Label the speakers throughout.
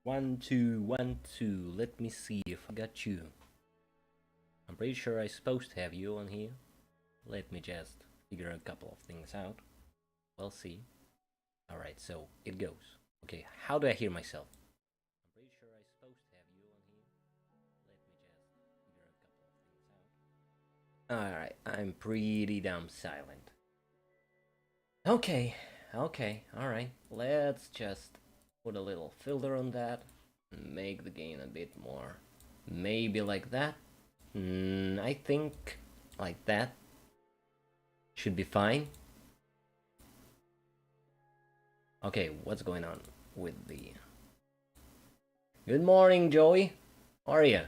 Speaker 1: One, two, 1, 2. Let me see if I got you. I'm pretty sure I'm supposed to have you on here. Let me just figure a couple of things out. We'll see. Alright, so it goes. Okay, how do I hear myself? I'm pretty sure I'm supposed to have you on here. Let me just figure a couple of things out. Alright, I'm pretty damn silent. Okay, alright. Let's just put a little filter on that and make the gain a bit more. Maybe like that. I think like that should be fine. Okay, what's going on with the... Good morning, Joey. How are you?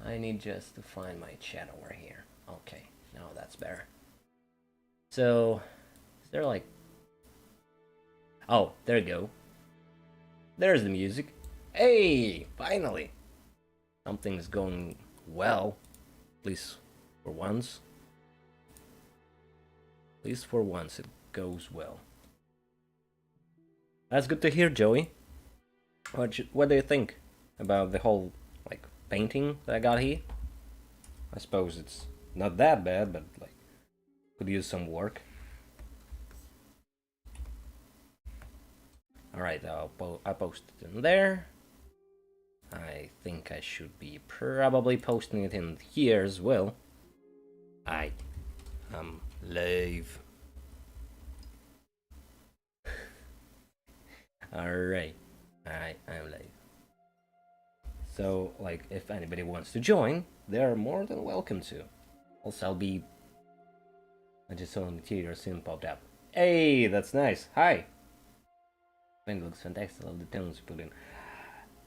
Speaker 1: I need just to find my chat over here. Okay, now that's better. So, is there like... Oh, there you go. There's the music. Hey, finally. Something's going well. At least for once. At least for once it goes well. That's good to hear, Joey. What do you think about the whole like painting that I got here? I suppose it's not that bad, but like could use some work. Alright, I posted it in there. I think I should be probably posting it in here as well. I am live. Alright, I'm live. So, like, if anybody wants to join, they're more than welcome to. Also, I just saw the material soon popped up. Hey, that's nice. Hi. It looks fantastic. I love the tones you put in.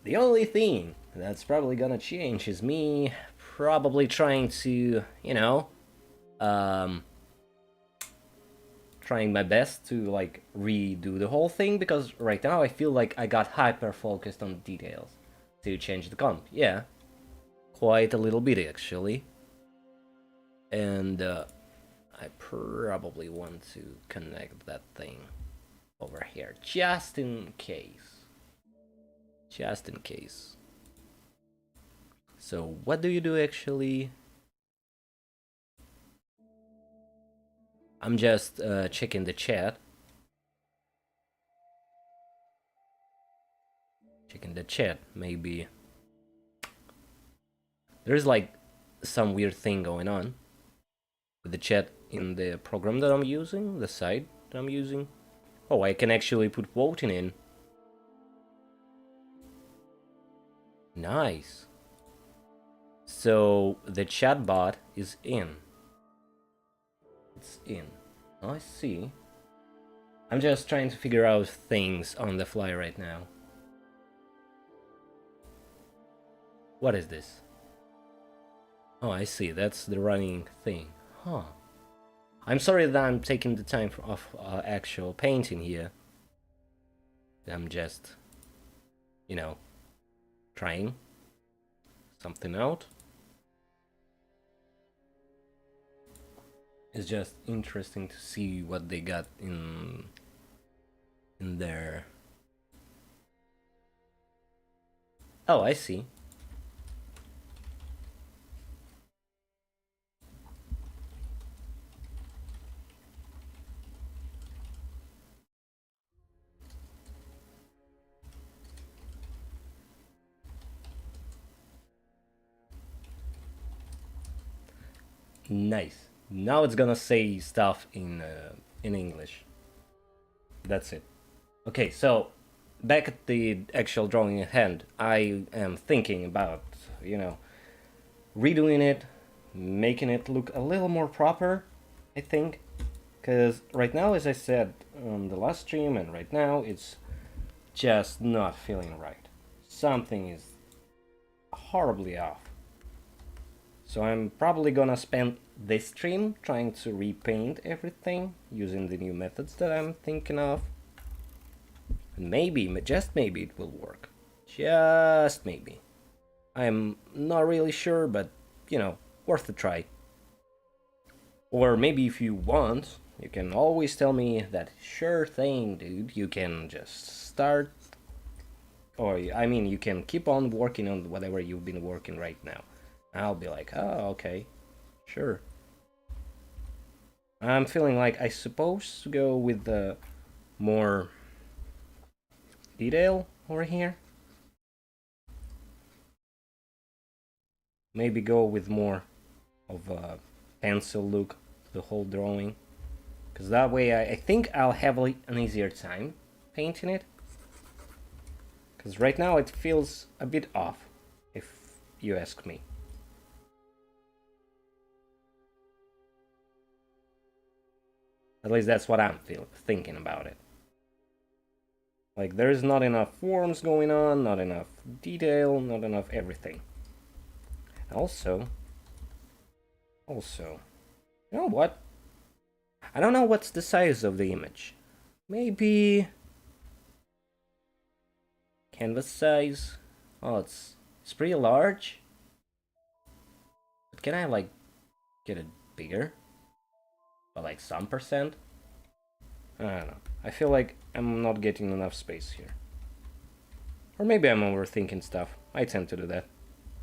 Speaker 1: The only thing that's probably gonna change is me probably trying to, trying my best to like redo the whole thing, because right now I feel like I got hyper focused on details to change the comp. Yeah, quite a little bit actually. And I probably want to connect that thing over here just in case. Just in case. So what do you do actually? I'm just checking the chat. Checking the chat, maybe. There's like some weird thing going on with the chat in the program that I'm using, the site that I'm using. Oh, I can actually put voting in. Nice. So the chat bot is in. It's in. I see. I'm just trying to figure out things on the fly right now. What is this? Oh, I see. That's the running thing. Huh. I'm sorry that I'm taking the time of actual painting here. I'm just, trying something out. It's just interesting to see what they got in there. Oh, I see. Nice. Now it's gonna say stuff in English. That's it. Okay, so back at the actual drawing at hand, I am thinking about, redoing it, making it look a little more proper, I think. Because right now, as I said on the last stream, and right now, it's just not feeling right. Something is horribly off. So I'm probably gonna spend this stream trying to repaint everything using the new methods that I'm thinking of. And maybe, just maybe, it will work. Just maybe. I'm not really sure, but, worth a try. Or maybe if you want, You can always tell me that sure thing, dude. You can just start, or I mean, you can keep on working on whatever you've been working right now. I'll be like, oh, okay, sure. I'm feeling like I suppose to go with the more detail over here. Maybe go with more of a pencil look, the whole drawing. Because that way I think I'll have an easier time painting it. Because right now it feels a bit off, if you ask me. At least that's what I'm thinking about it. Like, there's not enough forms going on, not enough detail, not enough everything. Also, you know what? I don't know what's the size of the image. Maybe canvas size. Oh, it's pretty large. But can I like get it bigger? By like some percent? I don't know. I feel like I'm not getting enough space here. Or maybe I'm overthinking stuff. I tend to do that.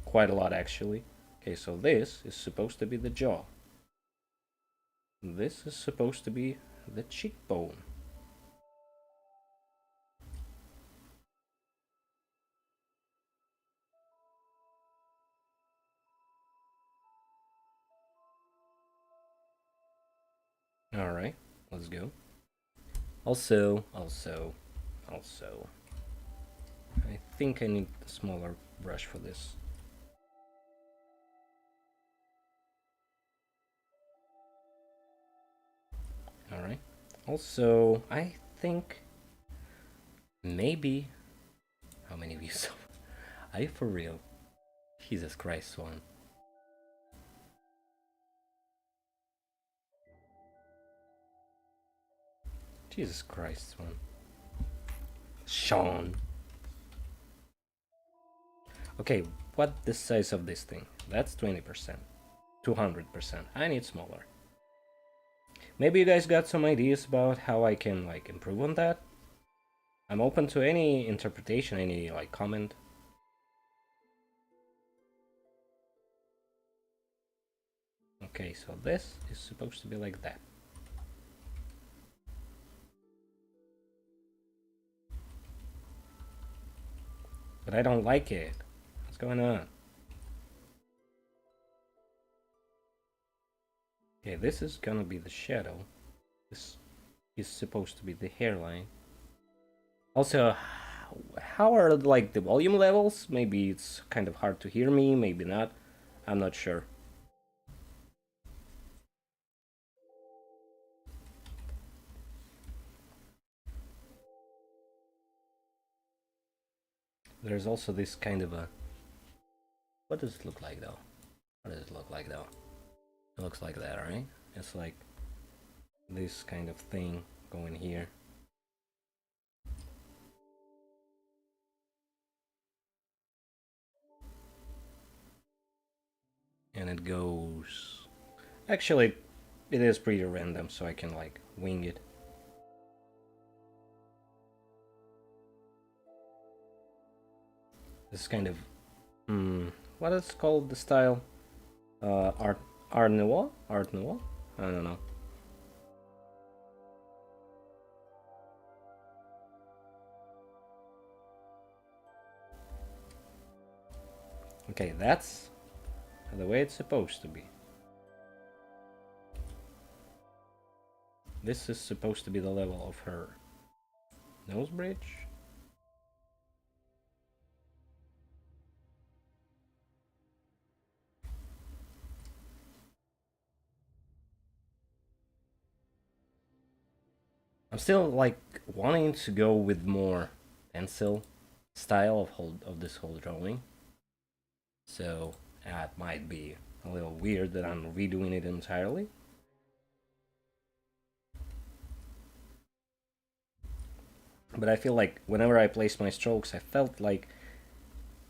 Speaker 1: Quite a lot, actually. Okay, so this is supposed to be the jaw. This is supposed to be the cheekbone. Alright, let's go. Also, I think I need a smaller brush for this. Alright. Also, I think maybe... How many views? Are you for real? Jesus Christ, Swan. Jesus Christ, Swan. Sean. Okay, what the size of this thing? That's 20%. 200%. I need smaller. Maybe you guys got some ideas about how I can like improve on that? I'm open to any interpretation, any like comment. Okay, so this is supposed to be like that. But I don't like it. What's going on? Okay, this is gonna be the shadow. This is supposed to be the hairline. Also, how are like the volume levels? Maybe it's kind of hard to hear me, maybe not. I'm not sure. There's also this kind of a... What does it look like though? What does it look like though? It looks like that, right? It's like this kind of thing going here. And it goes... Actually, it is pretty random, so I can like wing it. This kind of... what is called the style? Art Nouveau? Art Nouveau? I don't know. Okay, that's the way it's supposed to be. This is supposed to be the level of her nose bridge. I'm still like wanting to go with more pencil style of this whole drawing. So that might be a little weird that I'm redoing it entirely. But I feel like whenever I place my strokes, I felt like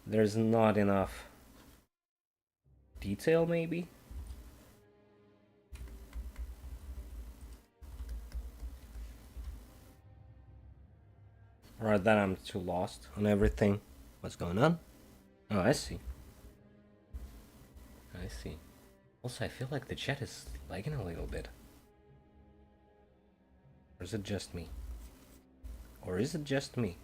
Speaker 1: there's not enough detail, maybe? Or that I'm too lost on everything. What's going on? Oh, I see. I see. Also, I feel like the chat is lagging a little bit. Or is it just me? Or is it just me?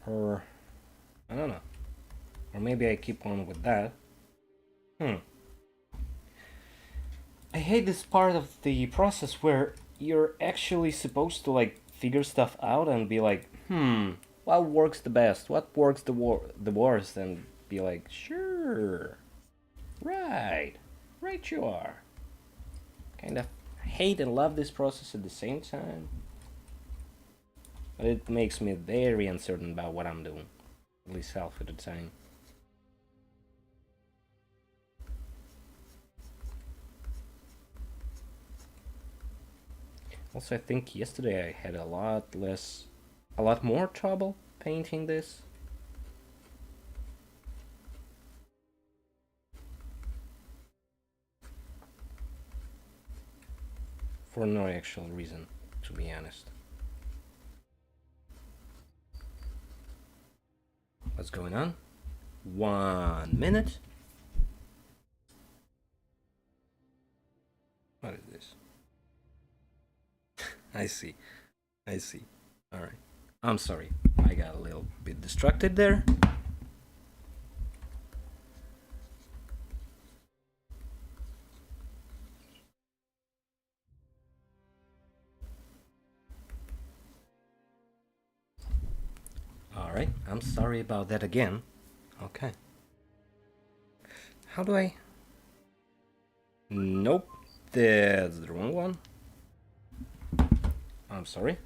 Speaker 1: Or I don't know. Or maybe I keep on with that. I hate this part of the process where you're actually supposed to like figure stuff out and be like, what works the best? What works the worst? And be like, sure, right, right you are. Kind of hate and love this process at the same time. But it makes me very uncertain about what I'm doing. At least half of the time. Also, I think yesterday I had a lot more trouble painting this. For no actual reason, to be honest. What's going on? 1 minute. What is this? I see. I see. Alright. I'm sorry. I got a little bit distracted there. Alright. I'm sorry about that again. Okay. How do I... Nope. That's the wrong one. I'm sorry.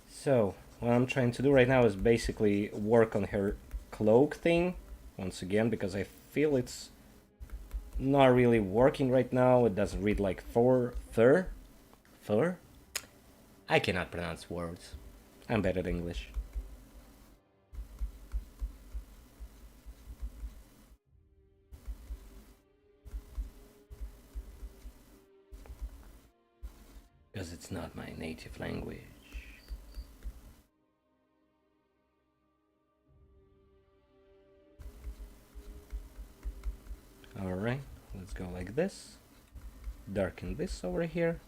Speaker 1: So, what I'm trying to do right now is basically work on her cloak thing. Once again, because I feel it's not really working right now. It doesn't read like fur. I cannot pronounce words. I'm bad at English. Because it's not my native language. Alright, let's go like this. Darken this over here,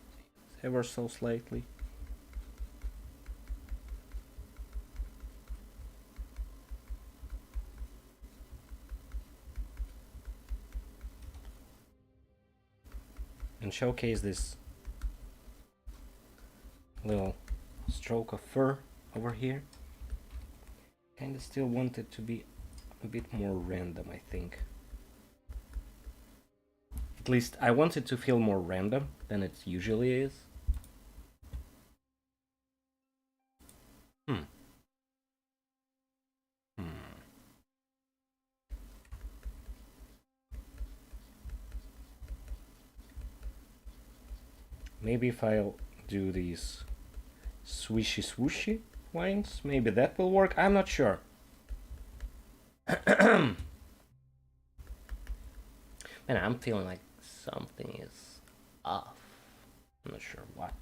Speaker 1: ever so slightly. And showcase this little stroke of fur over here. Kinda still want it to be a bit more random, I think. At least I want it to feel more random than it usually is. Maybe if I'll do these swishy swooshy lines, maybe that will work. I'm not sure. Man, I'm feeling like something is off. I'm not sure what.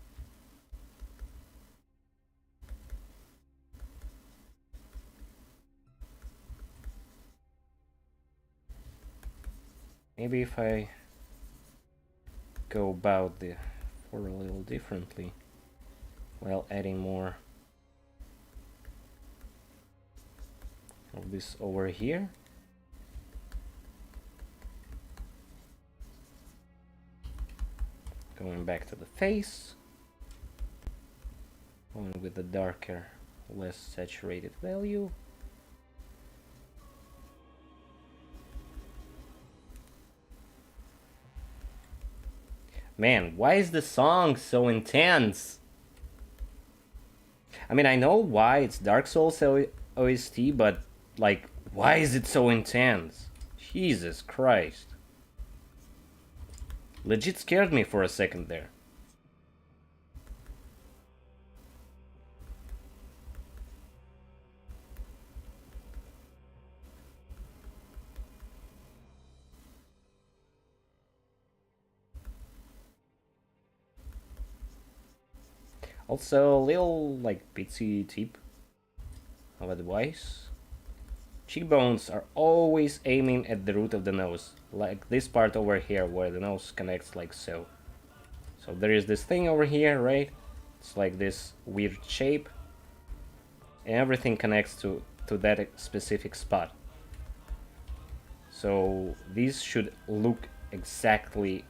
Speaker 1: Maybe if I go about the fur a little differently while adding more of this over here. Going back to the face, going with the darker, less saturated value. Man, why is the song so intense? I mean, I know why it's Dark Souls OST, but like, why is it so intense? Jesus Christ. Legit scared me for a second there. Also, a little like bitsy tip of advice. Cheekbones are always aiming at the root of the nose, like this part over here where the nose connects like so. So there is this thing over here, right? It's like this weird shape, and everything connects to that specific spot. So these should look exactly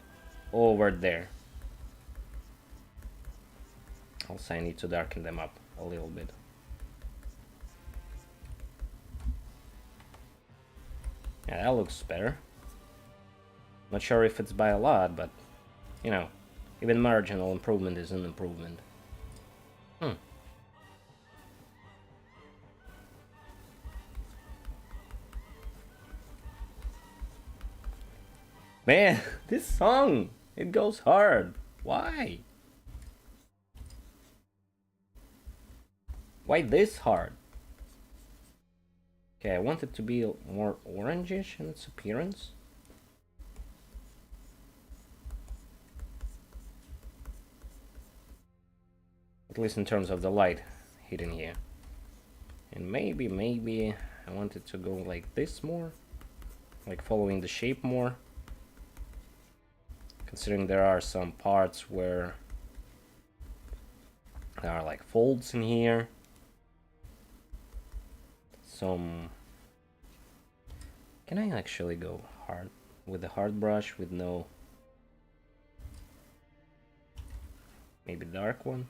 Speaker 1: over there. Also, I need to darken them up a little bit. Yeah, that looks better. Not sure if it's by a lot, but you know, even marginal improvement is an improvement. Man, this song, it goes hard. Why? Why this hard? Okay, I want it to be more orangish in its appearance. At least in terms of the light hitting here. And maybe I want it to go like this more. Like following the shape more. Considering there are some parts where there are like folds in here. Some... Can I actually go hard with the hard brush with no... Maybe dark one?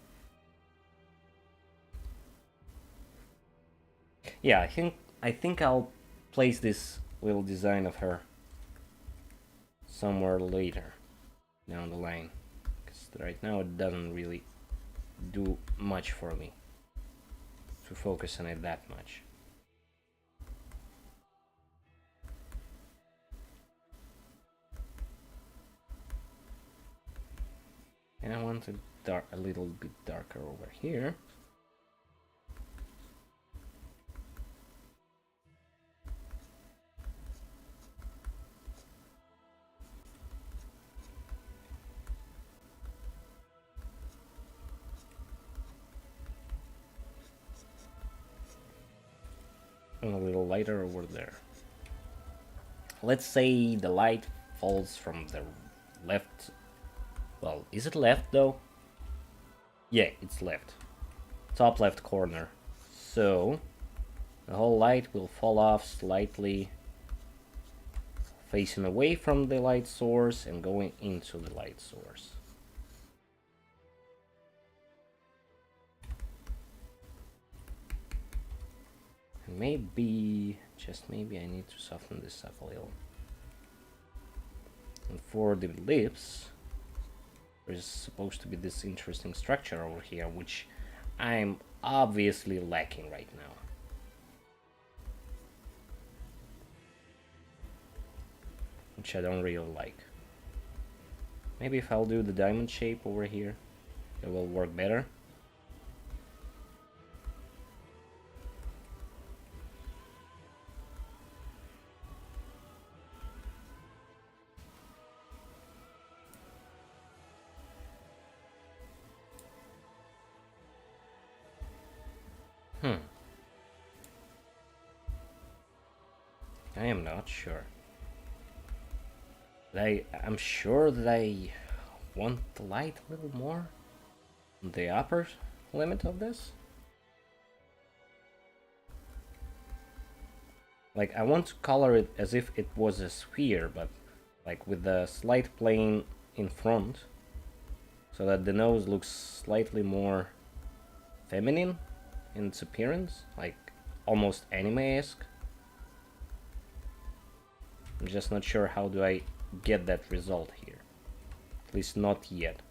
Speaker 1: Yeah, I think I'll place this little design of her somewhere later down the line, because right now it doesn't really do much for me to focus on it that much. And I want it a little bit darker over here. And a little lighter over there. Let's say the light falls from the left. Well, is it left though? Yeah, it's left. Top left corner. So the whole light will fall off slightly, facing away from the light source and going into the light source. Maybe, just maybe, I need to soften this up a little. And for the lips, there's supposed to be this interesting structure over here, which I'm obviously lacking right now. Which I don't really like. Maybe if I'll do the diamond shape over here, it will work better. I am not sure. I'm sure that I want the light a little more on the upper limit of this. Like, I want to color it as if it was a sphere, but like with the slight plane in front, so that the nose looks slightly more feminine in its appearance, like almost anime-esque. I'm just not sure how do I get that result here. At least not yet.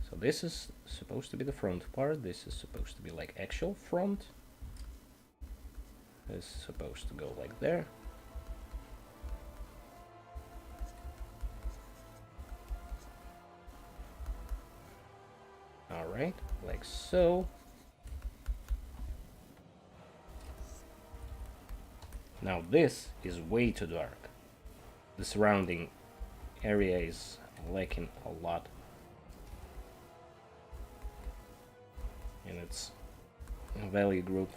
Speaker 1: So this is supposed to be the front part. This is supposed to be like actual front. This is supposed to go like there. Alright, like so. Now this is way too dark. The surrounding area is lacking a lot. in its value group.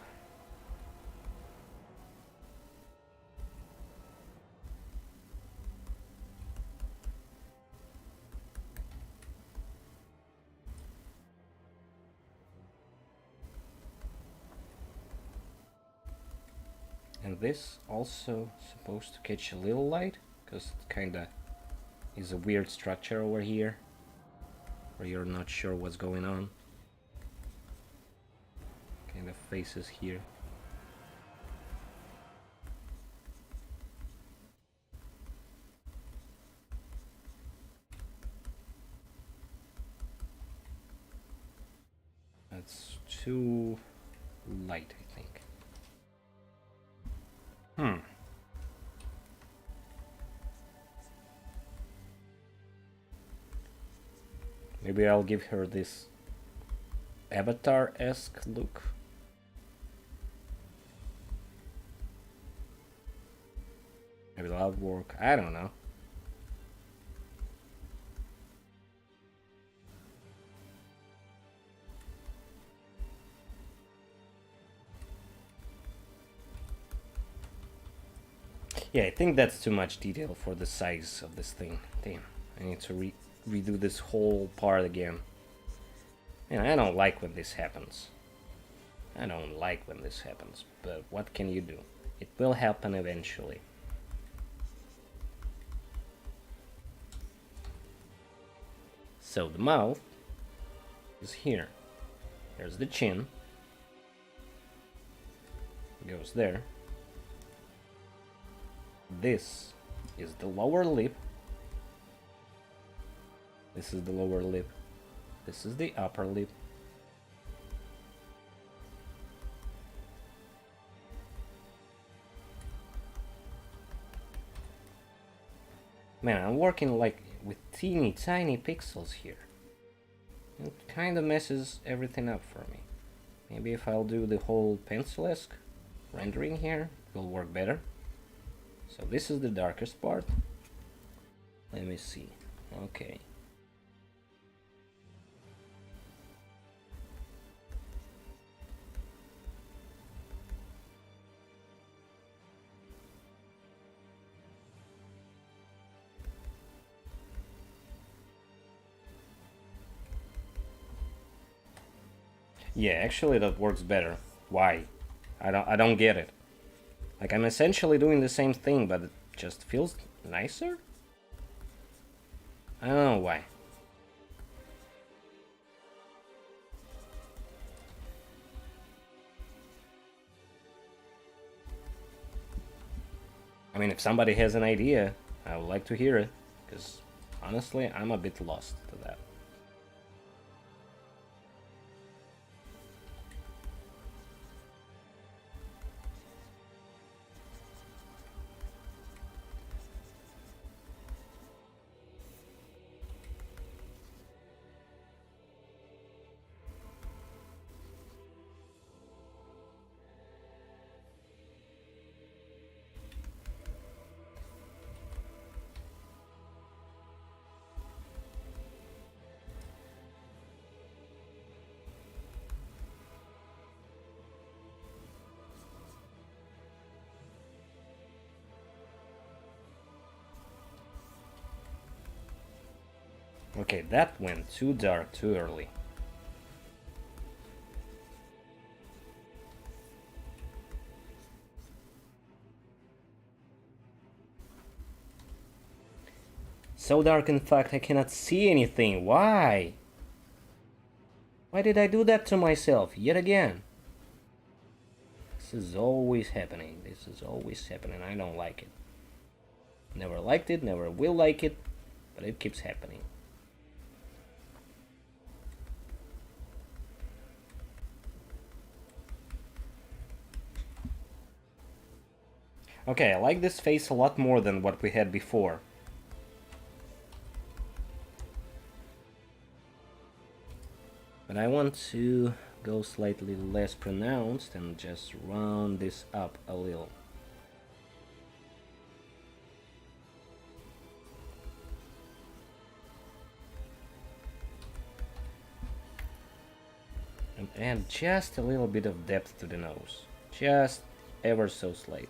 Speaker 1: And this also supposed to catch a little light, because it kinda is a weird structure over here, where you're not sure what's going on. Kind of faces here. That's too light, I think. Maybe I'll give her this Avatar-esque look. Maybe that'll work. I don't know. Yeah, I think that's too much detail for the size of this thing. Damn, I need to redo this whole part again. And I don't like when this happens. I don't like when this happens, but what can you do? It will happen eventually. So the mouth is here. There's the chin. Goes there. This is the lower lip. This is the lower lip. This is the upper lip. Man, I'm working like with teeny tiny pixels here. It kind of messes everything up for me. Maybe if I'll do the whole pencil-esque rendering here, it will work better. So this is the darkest part. Let me see. Okay. Yeah, actually that works better. Why? I don't get it. Like, I'm essentially doing the same thing, but it just feels nicer? I don't know why. I mean, if somebody has an idea, I would like to hear it, because honestly, I'm a bit lost to that. Okay, that went too dark too early. So dark, in fact, I cannot see anything. Why? Why did I do that to myself yet again? This is always happening. This is always happening. I don't like it. Never liked it, never will like it, but it keeps happening. Okay, I like this face a lot more than what we had before. But I want to go slightly less pronounced and just round this up a little. And And just a little bit of depth to the nose. Just ever so slightly.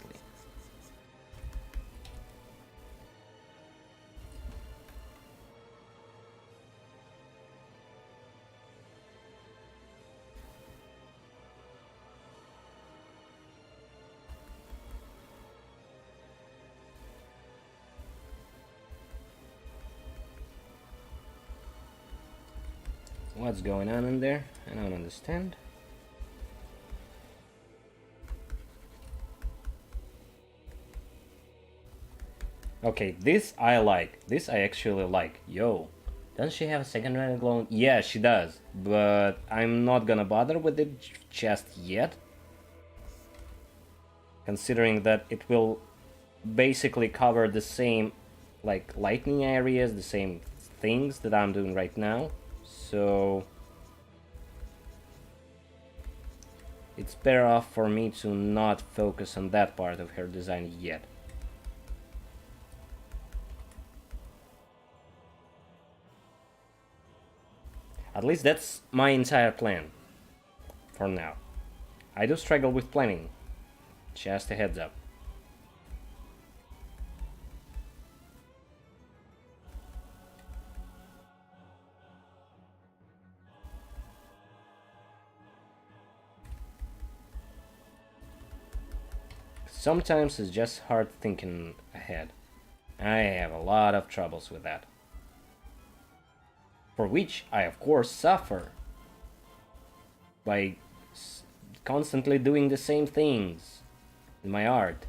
Speaker 1: What's going on in there? I don't understand. Okay, this I like. This I actually like. Yo, doesn't she have a secondary glow? Yeah, she does. But I'm not gonna bother with it just yet. Considering that it will basically cover the same like lightning areas, the same things that I'm doing right now. So it's better off for me to not focus on that part of her design yet. At least that's my entire plan for now. I do struggle with planning, just a heads up. Sometimes it's just hard thinking ahead. I have a lot of troubles with that. For which I of course suffer by constantly doing the same things in my art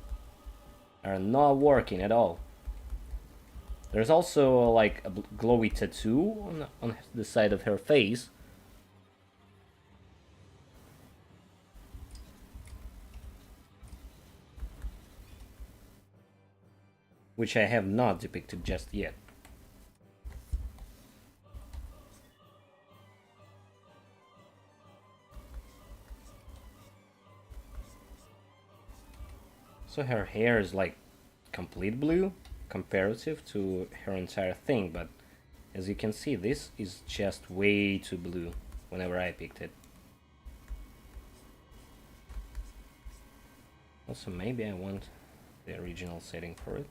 Speaker 1: are not working at all. There's also like a glowy tattoo on the side of her face, which I have not depicted just yet. So her hair is like complete blue comparative to her entire thing, but as you can see, this is just way too blue whenever I picked it. Also, maybe I want the original setting for it.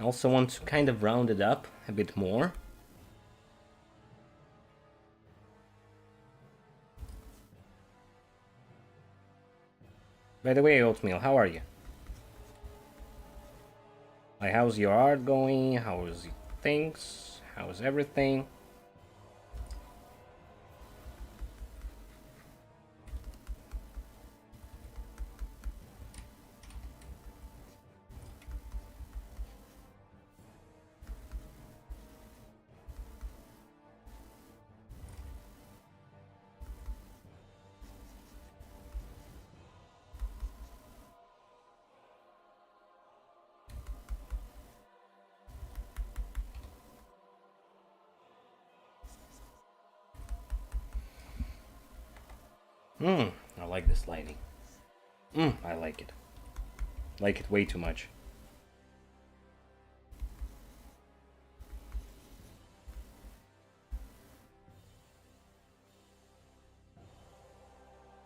Speaker 1: I also want to kind of round it up a bit more. By the way, Oatmeal, how are you? Like, how's your art going? How's things? How's everything? I like this lighting. I like it. Like it way too much.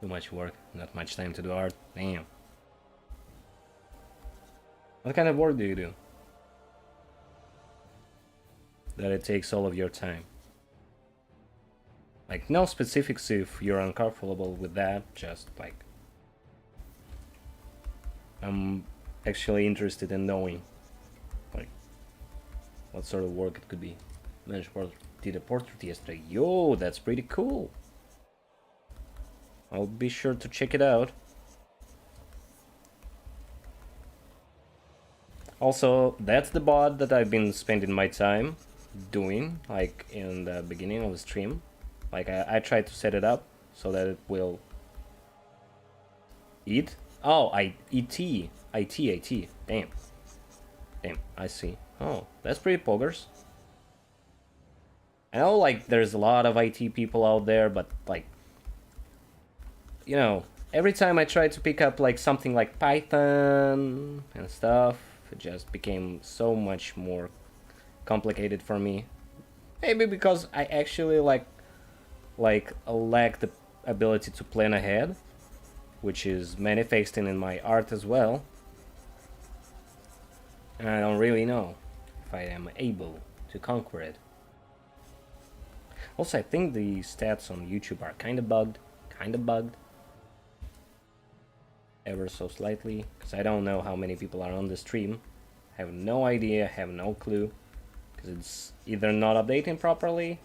Speaker 1: Too much work, not much time to do art. Damn. What kind of work do you do? That it takes all of your time. Like, no specifics if you're uncomfortable with that, just like... I'm actually interested in knowing, like, what sort of work it could be. Did a portrait yesterday. Yo, that's pretty cool. I'll be sure to check it out. Also, that's the bot that I've been spending my time doing, like, in the beginning of the stream. Like, I tried to set it up so that it will eat Oh, IT. Damn. Damn, I see. Oh, that's pretty poggers. I know, like, there's a lot of IT people out there, but, like, you know, every time I try to pick up, like, something like Python and stuff, it just became so much more complicated for me. Maybe because I actually, lack the ability to plan ahead, which is manifesting in my art as well. And I don't really know if I am able to conquer it. Also, I think the stats on YouTube are kind of bugged. Ever so slightly. Because I don't know how many people are on the stream. I have no idea, have no clue. Because it's either not updating properly,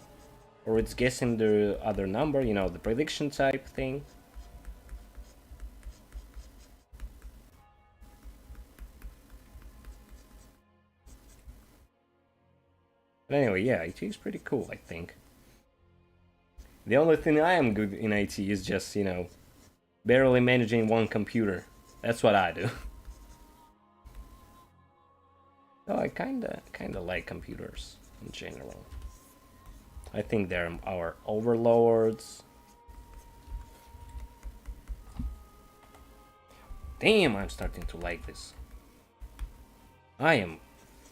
Speaker 1: or it's guessing the other number, you know, the prediction type thing. But anyway, yeah, IT is pretty cool, I think. The only thing I am good in IT is just, you know, barely managing one computer. That's what I do. Oh, I kinda like computers in general. I think they're our overlords. Damn, I'm starting to like this. I am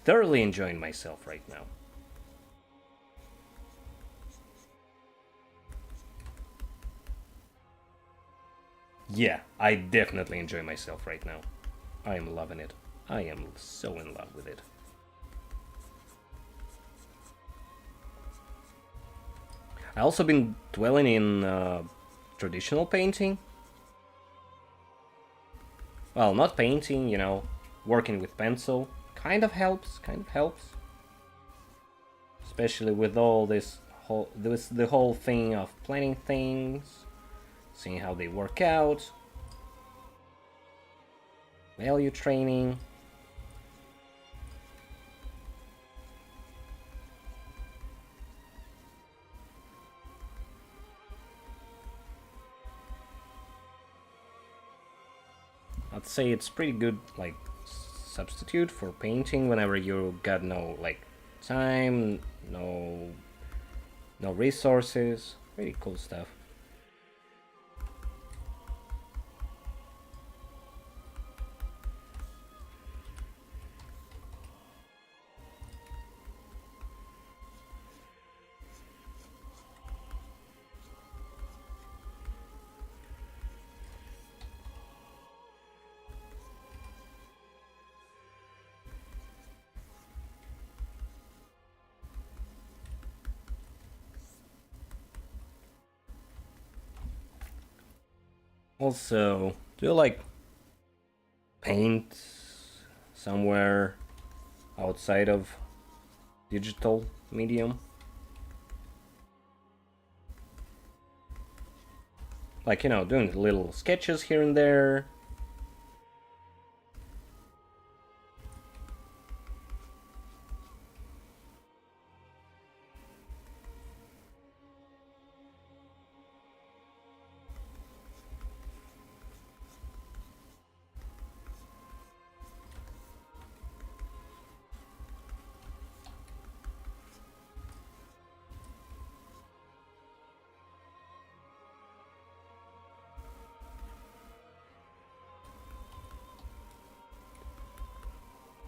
Speaker 1: thoroughly enjoying myself right now. Yeah, I definitely enjoy myself right now. I am loving it. I am so in love with it. I also been dwelling in traditional painting. Well, not painting, you know, working with pencil. Kind of helps. Especially with all the whole thing of planning things, seeing how they work out, value training. I'd say it's pretty good, like, substitute for painting whenever you got no, like, time, no resources. Pretty cool stuff. Also, do you like paint somewhere outside of digital medium? Like, you know, doing little sketches here and there.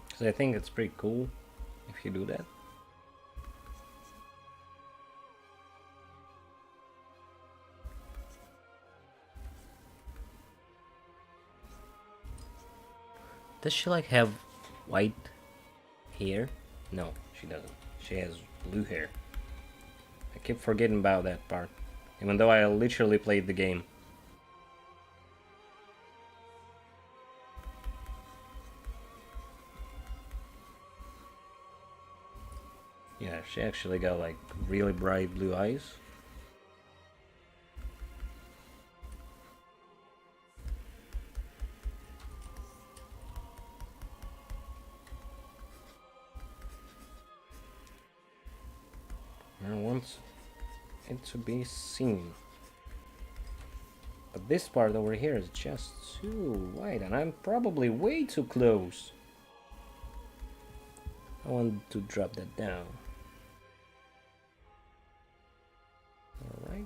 Speaker 1: Because I think it's pretty cool if you do that. Does she like have white hair? No, she doesn't. She has blue hair. I keep forgetting about that part, even though I literally played the game. Yeah, she actually got like really bright blue eyes. I want it to be seen. But this part over here is just too wide, and I'm probably way too close. I want to drop that down. Alright.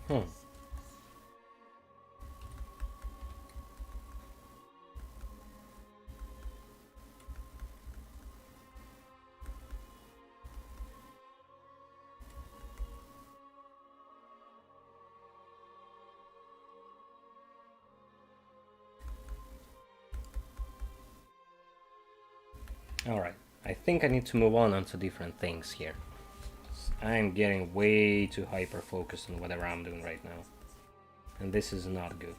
Speaker 1: Hmm. Alright, I think I need to move on onto different things here. I'm getting way too hyper-focused on whatever I'm doing right now. And this is not good.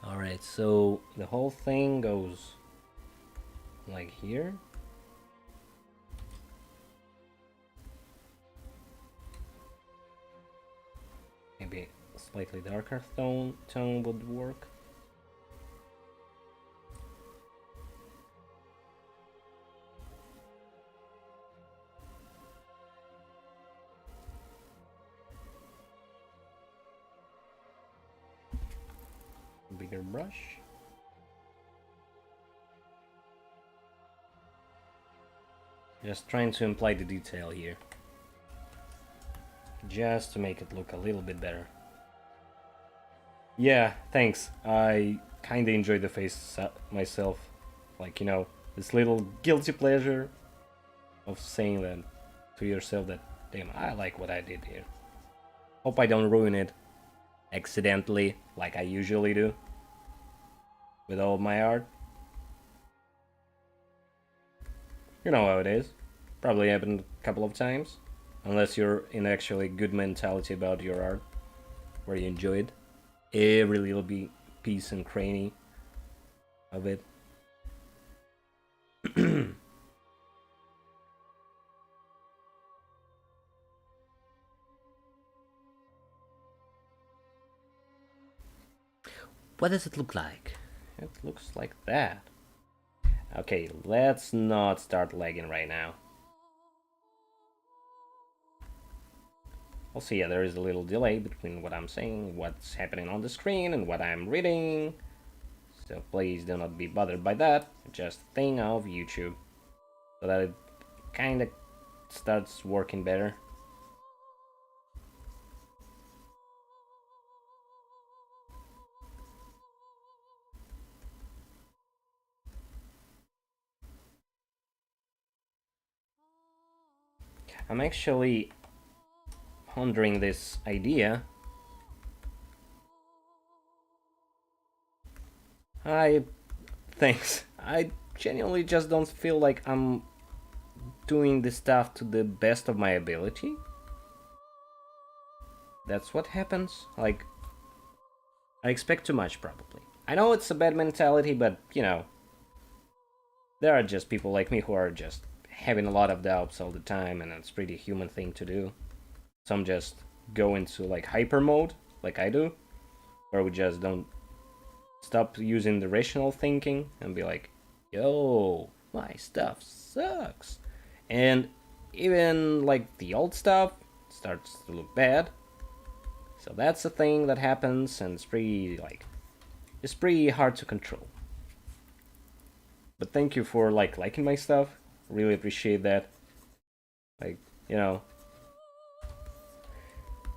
Speaker 1: Alright, so the whole thing goes like here. Maybe a slightly darker tone would work. Bigger brush. Just trying to imply the detail here. Just to make it look a little bit better. Yeah, thanks. I kinda enjoyed the face myself. Like, you know, this little guilty pleasure of saying that to yourself that, damn, I like what I did here. Hope I don't ruin it accidentally like I usually do with all my art. You know how it is. Probably happened a couple of times. Unless you're in actually good mentality about your art, where you enjoy it. Every little piece and cranny of it. What does it look like? It looks like that. Okay, let's not start lagging right now. Also, yeah, there is a little delay between what I'm saying, what's happening on the screen, and what I'm reading. So please do not be bothered by that. Just think of YouTube. So that it kinda starts working better. I'm actually pondering this idea. Thanks. I genuinely just don't feel like I'm doing this stuff to the best of my ability. That's what happens. Like, I expect too much, probably. I know it's a bad mentality, but, you know, there are just people like me who are just having a lot of doubts all the time, and it's a pretty human thing to do. Some just go into, like, hyper mode, like I do, where we just don't stop using the rational thinking and be like, yo, my stuff sucks. And even, like, the old stuff starts to look bad. So that's a thing that happens, and it's pretty hard to control. But thank you for, like, liking my stuff. Really appreciate that. Like, you know.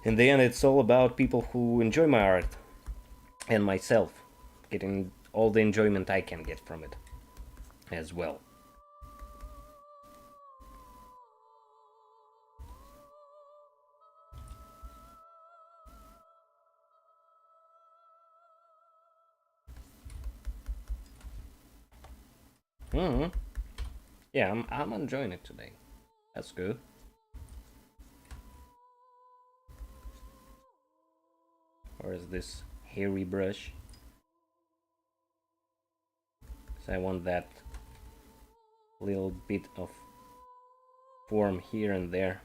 Speaker 1: In the end, it's all about people who enjoy my art. And myself. Getting all the enjoyment I can get from it. As well. Yeah, I'm enjoying it today. That's good. Or is this hairy brush? So I want that little bit of form here and there.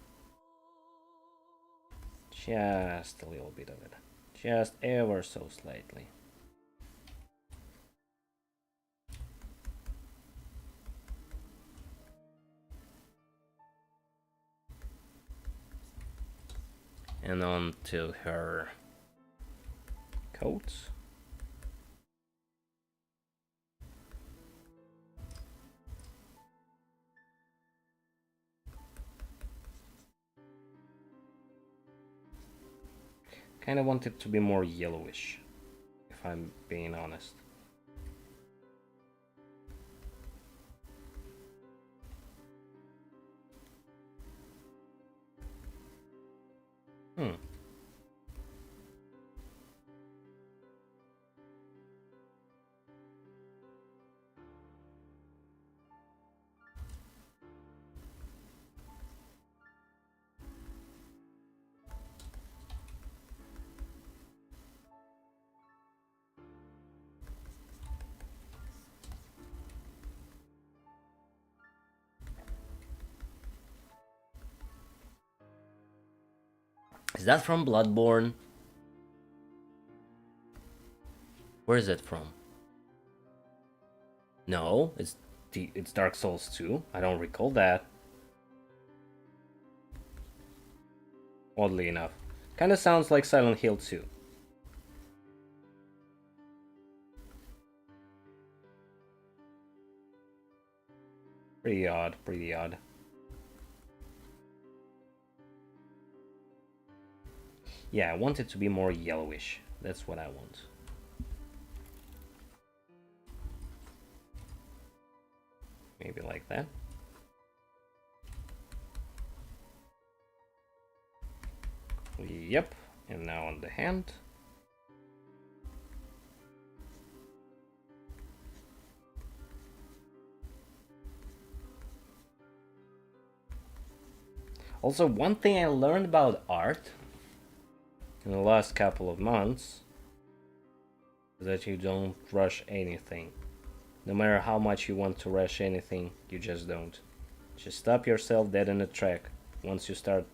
Speaker 1: Just a little bit of it. Just ever so slightly. And on to her coat. Kind of want it to be more yellowish, if I'm being honest. Is that from Bloodborne? Where is it from? No, it's Dark Souls 2. I don't recall that. Oddly enough. Kinda sounds like Silent Hill 2. Pretty odd, pretty odd. Yeah, I want it to be more yellowish. That's what I want. Maybe like that. Yep, and now on the hand. Also, one thing I learned about art in the last couple of months is that you don't rush anything. No matter how much you want to rush anything, you just don't. Just stop yourself dead in the track once you start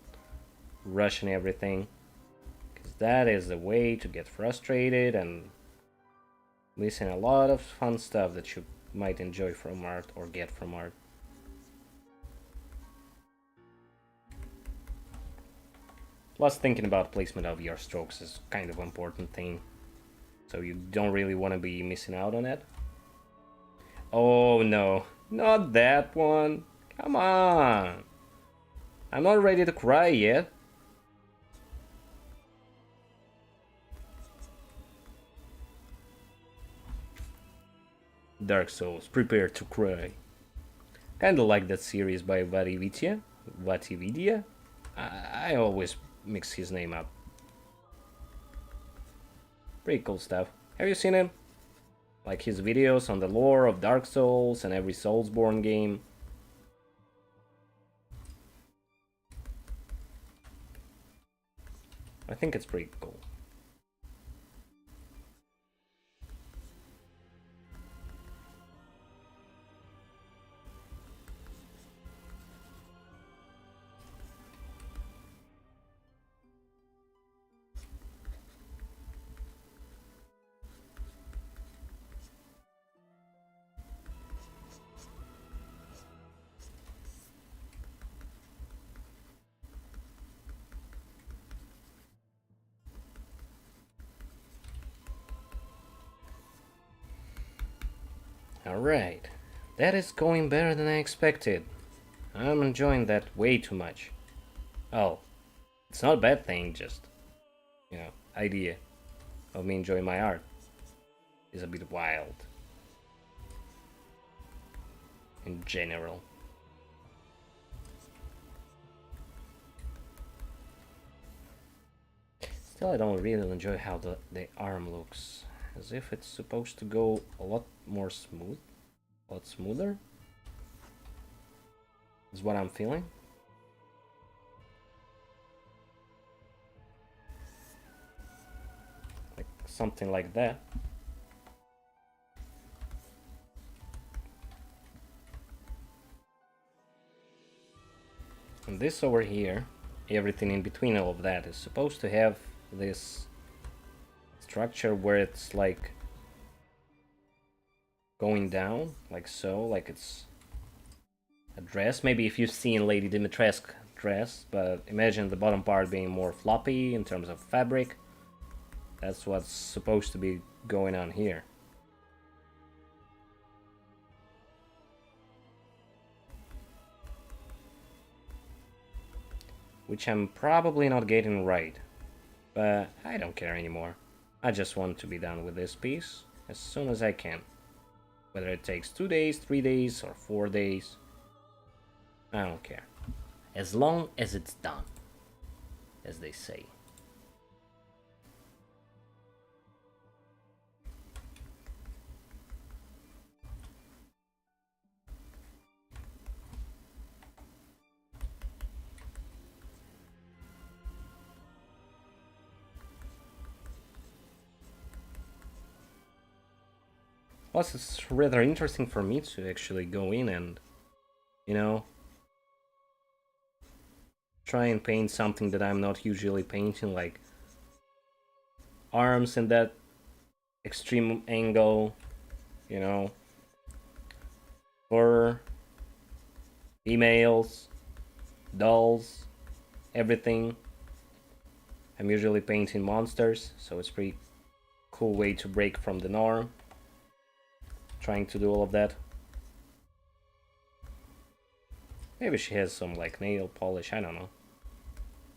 Speaker 1: rushing everything, because that is the way to get frustrated and missing a lot of fun stuff that you might enjoy from art or get from art. Plus, thinking about placement of your strokes is kind of an important thing, so you don't really want to be missing out on it. Oh no, not that one. Come on. I'm not ready to cry yet. Dark Souls, prepare to cry. Kinda like that series by Vatividya. I always mix his name up. Pretty cool stuff. Have you seen him? Like his videos on the lore of Dark Souls and every Soulsborne game. I think it's pretty cool. Alright, that is going better than I expected. I'm enjoying that way too much. Oh, it's not a bad thing, just, idea of me enjoying my art is a bit wild. In general. Still, I don't really enjoy how the arm looks. As if it's supposed to go a lot more smooth. A lot smoother. Is what I'm feeling. something like that. And this over here, everything in between all of that, is supposed to have this structure where it's like going down, like so, like it's a dress. Maybe if you've seen Lady Dimitrescu dress, but imagine the bottom part being more floppy in terms of fabric. That's what's supposed to be going on here. Which I'm probably not getting right, but I don't care anymore. I just want to be done with this piece as soon as I can. Whether it takes 2 days, 3 days, or 4 days, I don't care. As long as it's done, as they say. Plus, it's rather interesting for me to actually go in and, you know, try and paint something that I'm not usually painting, like arms in that extreme angle, you know, fur, females, dolls, everything. I'm usually painting monsters, so it's a pretty cool way to break from the norm. Trying to do all of that. Maybe she has some like nail polish, I don't know.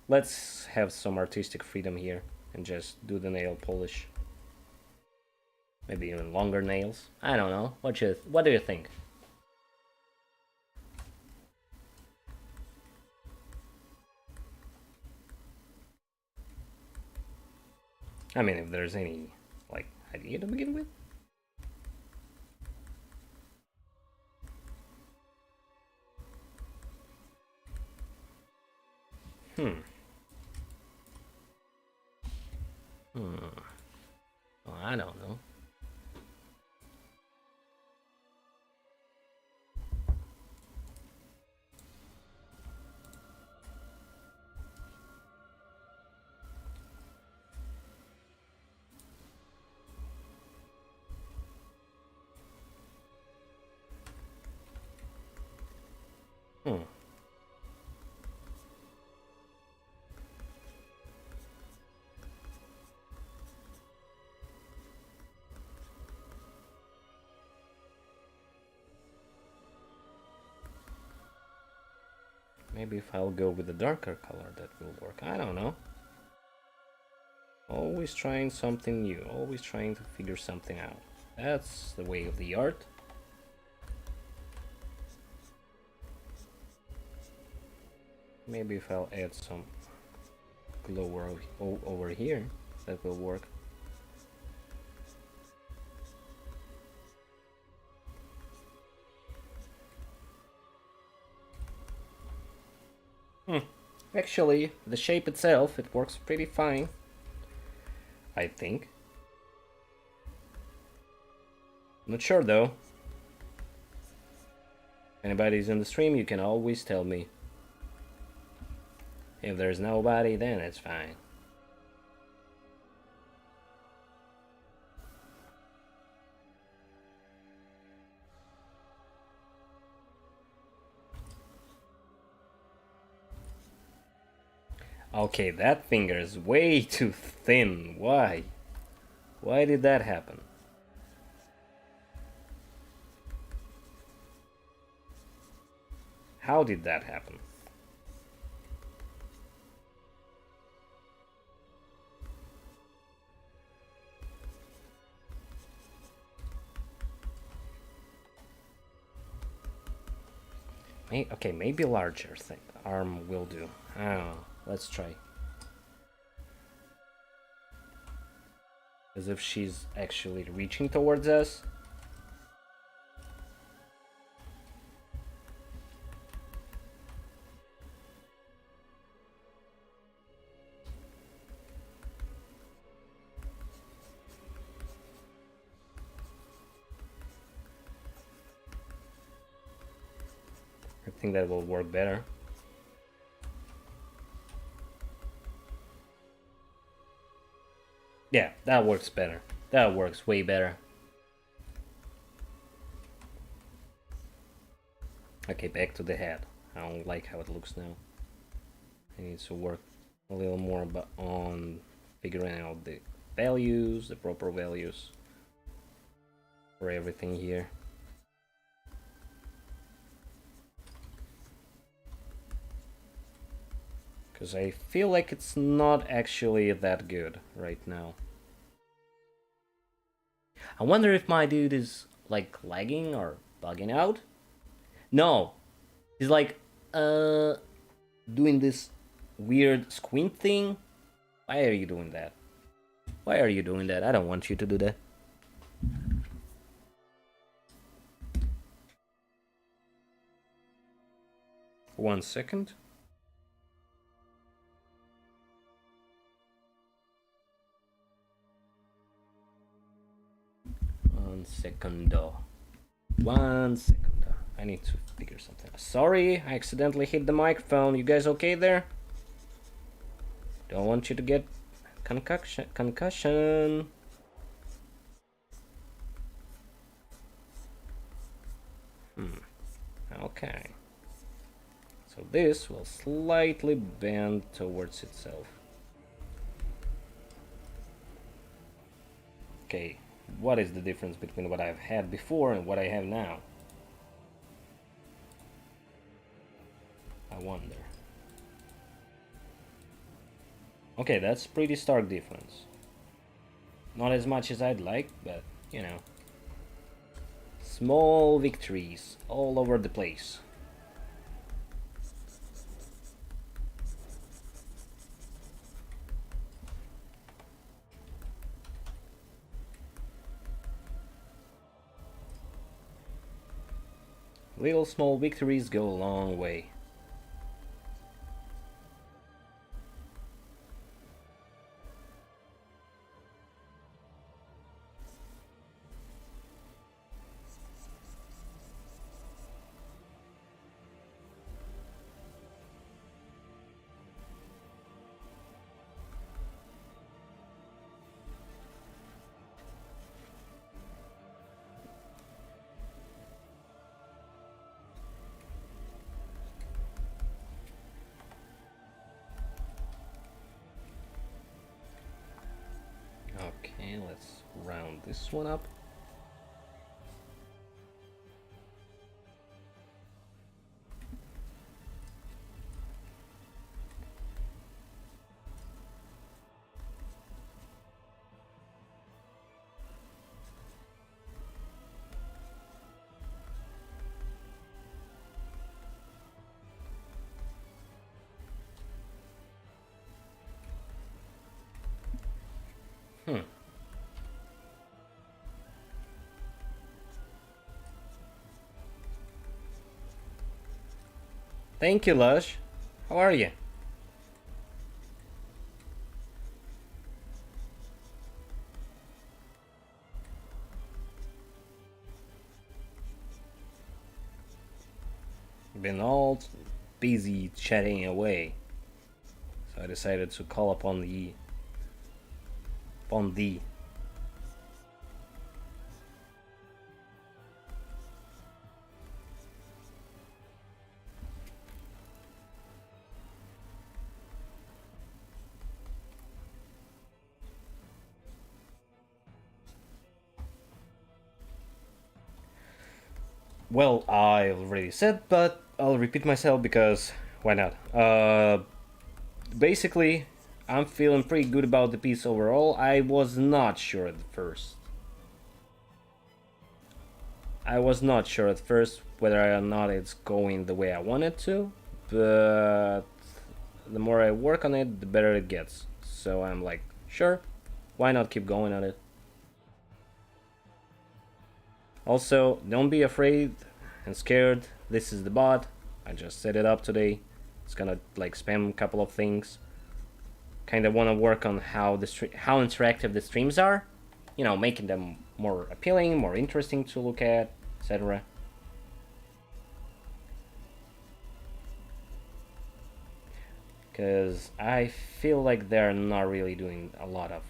Speaker 1: Let's have some artistic freedom here and just do the nail polish. Maybe even longer nails. I don't know. What do you think? I mean, if there's any like idea to begin with. Well, I don't know. Maybe if I'll go with a darker color that will work. I don't know. Always trying something new. Always trying to figure something out. That's the way of the art. Maybe if I'll add some glow over here, that will work. Actually, the shape itself, it works pretty fine. I think. Not sure though. Anybody's in the stream, you can always tell me. If there's nobody, then it's fine. Okay, that finger is way too thin. Why? Why did that happen? How did that happen? Okay, maybe larger thing. Arm will do. I don't know. Let's try. As if she's actually reaching towards us. think that will work better. Yeah, that works better. That works way better. Okay, back to the head. I don't like how it looks now. I need to work a little more on figuring out the values, the proper values for everything here. Because I feel like it's not actually that good right now. I wonder if my dude is like lagging or bugging out. No, he's like doing this weird squint thing. Why are you doing that? Why are you doing that? I don't want you to do that. One second. One second. I need to figure something out. Sorry, I accidentally hit the microphone. You guys okay there? Don't want you to get concussion. Okay. So this will slightly bend towards itself. Okay, what is the difference between what I've had before and what I have now? I wonder. Okay, that's pretty stark difference. Not as much as I'd like, but you know. Small victories all over the place. Little small victories go a long way. Okay, let's round this one up. Thank you, Lush. How are you? Been all busy chatting away, so I decided to call upon thee. Well, I already said, but I'll repeat myself because why not? Basically, I'm feeling pretty good about the piece overall. I was not sure at first. Whether or not it's going the way I want it to, but the more I work on it, the better it gets. So I'm like, sure, why not keep going on it? Also, don't be afraid and scared. This is the bot. I just set it up today. It's gonna like spam a couple of things. Kind of want to work on how interactive the streams are. You know, making them more appealing, more interesting to look at, etc. because I feel like they're not really doing a lot of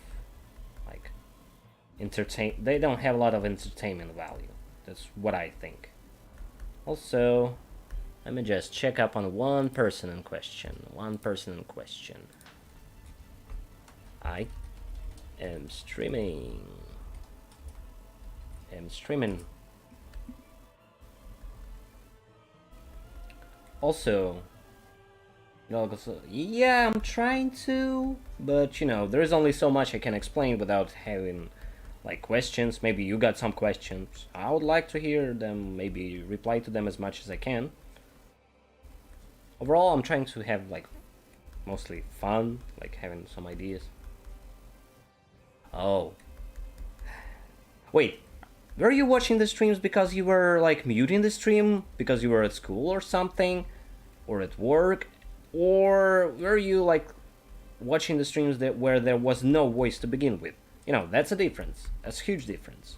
Speaker 1: like they don't have a lot of entertainment value. That's what I think. Also, let me just check up on one person in question. I am streaming. Also, yeah, I'm trying to, but you know, there's only so much I can explain without having like questions. Maybe you got some questions. I would like to hear them, maybe reply to them as much as I can. Overall, I'm trying to have like mostly fun, like having some ideas. Oh. Wait, were you watching the streams because you were like muting the stream because you were at school or something? Or at work? Or were you like watching the streams that where there was no voice to begin with? You know, that's a difference. That's a huge difference.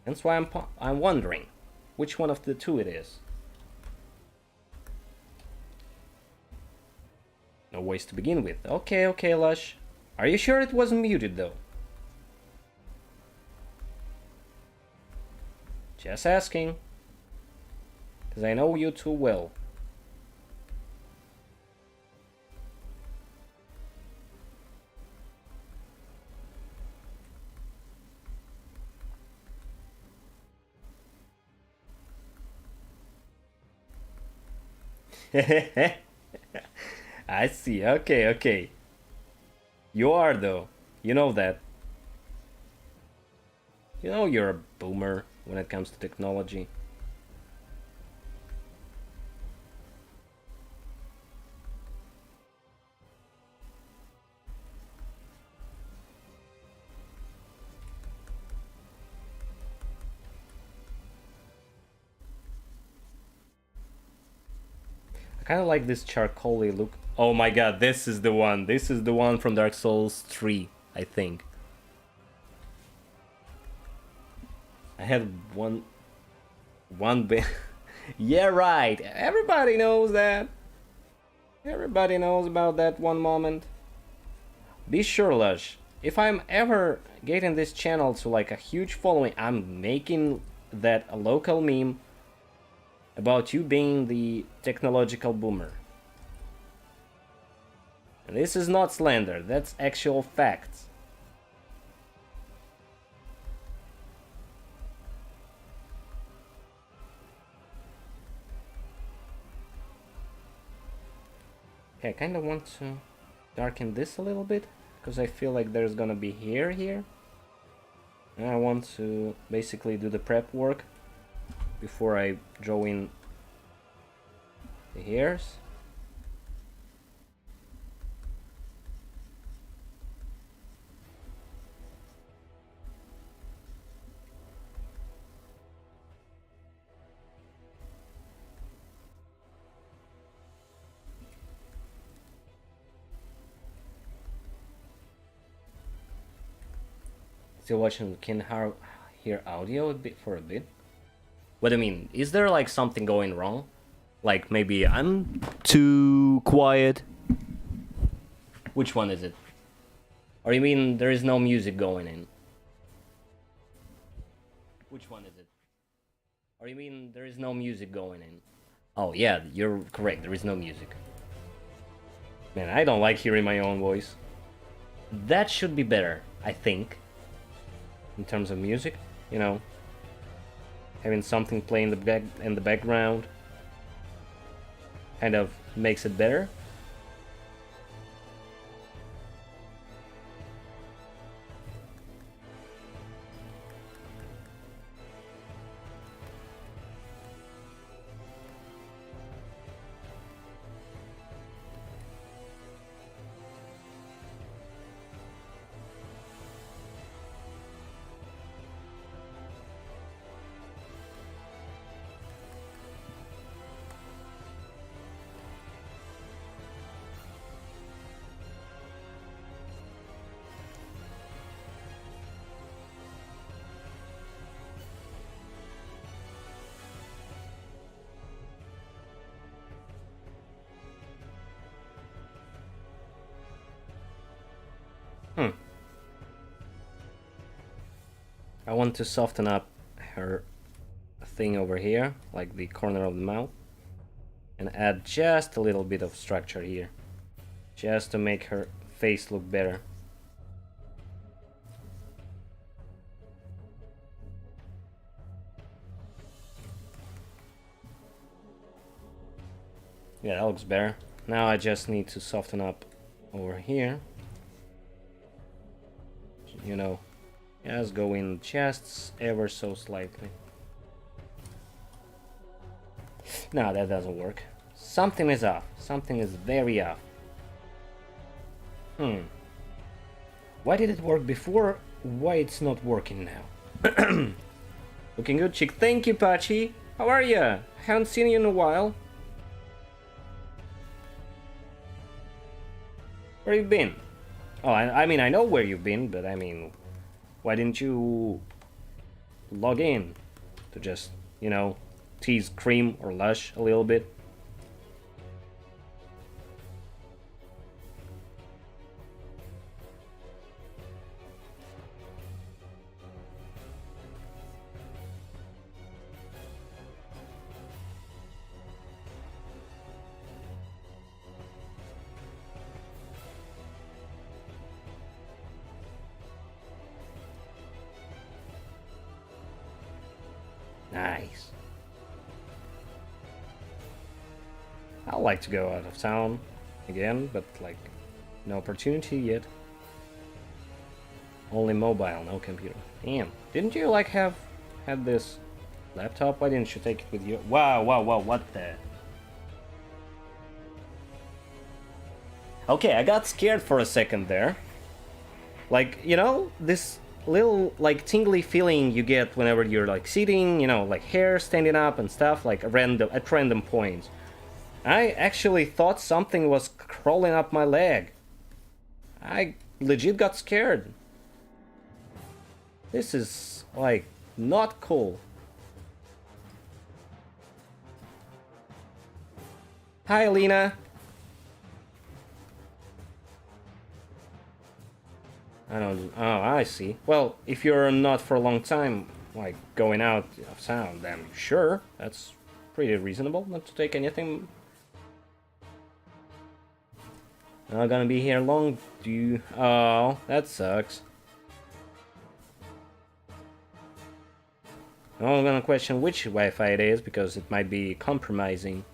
Speaker 1: That's why I'm wondering which one of the two it is. No voice to begin with. Okay, Lush. Are you sure it wasn't muted though? Just asking. Because I know you too well. I see. Okay. You are though. You know that. You know you're a boomer when it comes to technology. I kind of like this charcoaly look. Oh my god, this is the one. This is the one from Dark Souls 3, I think. I had one bit. Yeah, right. Everybody knows that. Everybody knows about that one moment. Be sure, Lush, if I'm ever getting this channel to like a huge following, I'm making that a local meme about you being the technological boomer. And this is not slander, that's actual facts. Okay, I kind of want to darken this a little bit because I feel like there's gonna be hair here. And I want to basically do the prep work before I draw in the hairs. Still watching, can hear audio for a bit. What do you mean? Is there like something going wrong? Like maybe I'm too quiet? Which one is it? Or you mean there is no music going in? Which one is it? Or you mean there is no music going in? Oh yeah, you're correct, there is no music. Man, I don't like hearing my own voice. That should be better, I think. In terms of music, you know, having something play in the background kind of makes it better. I want to soften up her thing over here, like the corner of the mouth, and add just a little bit of structure here, just to make her face look better. Yeah, that looks better. Now I just need to soften up over here. You know, just go in just ever so slightly. No, that doesn't work. Something is off. Something is very off. Why did it work before? Why it's not working now? Looking good, chick. Thank you, Pachi. How are ya? Haven't seen you in a while. Where you been? Oh, I mean, I know where you've been, but I mean, why didn't you log in to just, you know, tease Cream or Lush a little bit? Nice. I'd like to go out of town again, but like, no opportunity yet. Only mobile, no computer. Damn, didn't you like had this laptop? Why didn't you take it with you? Wow, what the? Okay, I got scared for a second there. Like, you know, this little like tingly feeling you get whenever you're like sitting, you know, like hair standing up and stuff, like at random points. I actually thought something was crawling up my leg. I legit got scared. This is like not cool. Hi, Alina. I don't. Oh, I see. Well, if you're not for a long time, like going out of town, then sure, that's pretty reasonable not to take anything. Not gonna be here long, do you? Oh, that sucks. I'm gonna question which Wi-Fi it is because it might be compromising.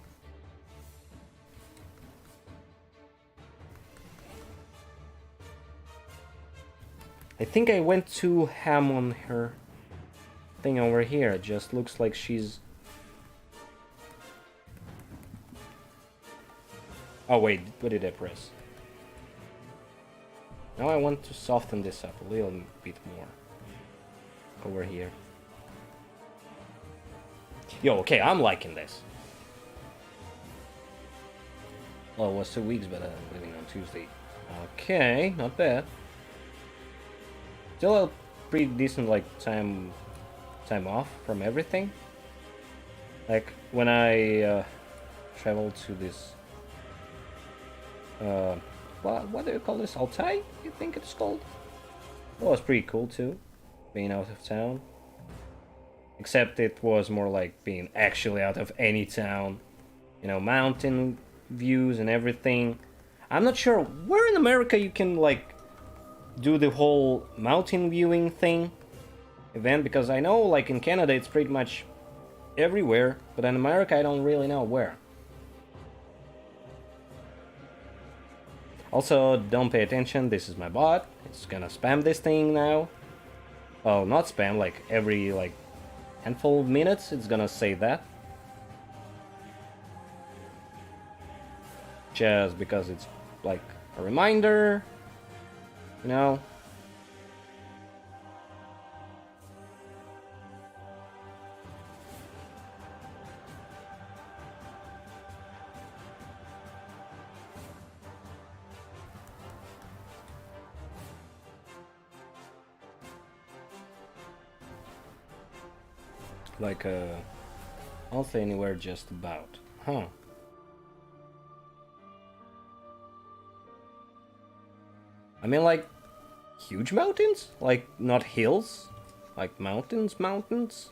Speaker 1: I think I went too ham on her thing over here. It just looks like she's... Oh wait, what did I press? Now I want to soften this up a little bit more. Over here. Yo, okay, I'm liking this. Well, it was 2 weeks, but I'm leaving on Tuesday. Okay, not bad. Still a pretty decent like time off from everything. Like when I traveled to this what do you call this? Altai? You think it's called? That was pretty cool too, being out of town. Except it was more like being actually out of any town. You know, mountain views and everything. I'm not sure where in America you can like do the whole mountain viewing thing event, because I know like in Canada it's pretty much everywhere, but in America I don't really know where. Also, don't pay attention, this is my bot. It's gonna spam this thing now. Oh, not spam, like every like handful of minutes it's gonna say that. Just because it's like a reminder, you know. Like I'll say anywhere just about. Huh. I mean like huge mountains? Like not hills? Like mountains.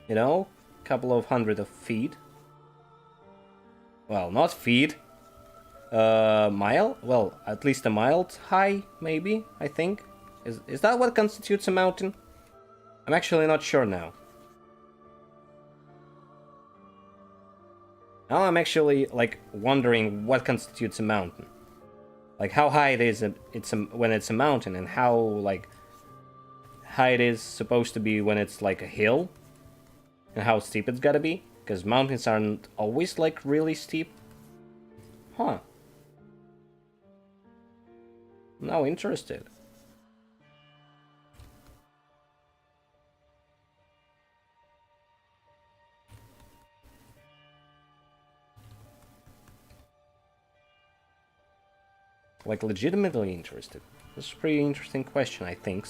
Speaker 1: You know, couple of hundred of feet. Well, not feet. Mile? Well, at least a mile high, maybe, I think. Is that what constitutes a mountain? I'm actually not sure now. Now I'm actually, like, wondering what constitutes a mountain. Like, how high it is when it's a mountain, and how, like, high it is supposed to be when it's, like, a hill. And how steep it's gotta be. Because mountains aren't always, like, really steep. Huh. I'm now interested. Like, legitimately interested. This is a pretty interesting question, I think.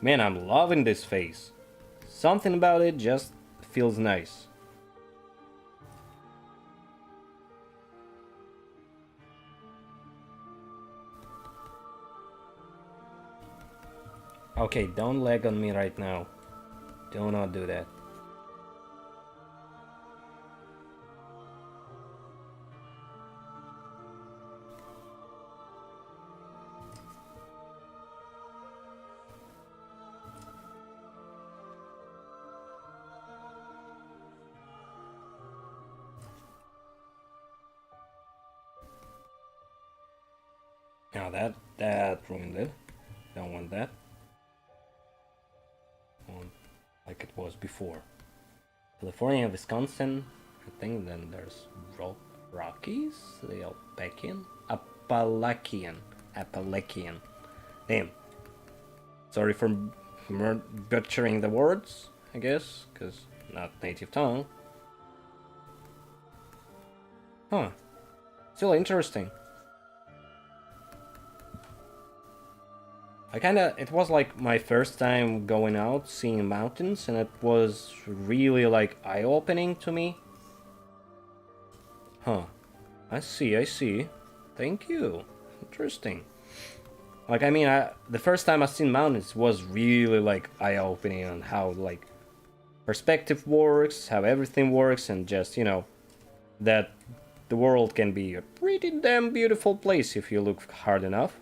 Speaker 1: Man, I'm loving this face. Something about it just feels nice. Okay, don't lag on me right now. Do not do that. Now that ruined it. Don't want that. Like it was before. California, Wisconsin, I think. Then there's Rockies, the Appalachian. Damn. Sorry for butchering the words, I guess, because not native tongue. Huh. Still interesting. It was like my first time going out, seeing mountains, and it was really like eye-opening to me. Huh. I see. Thank you. Interesting. Like, I mean, the first time I seen mountains was really like eye-opening on how like perspective works, how everything works, and just, you know, that the world can be a pretty damn beautiful place if you look hard enough.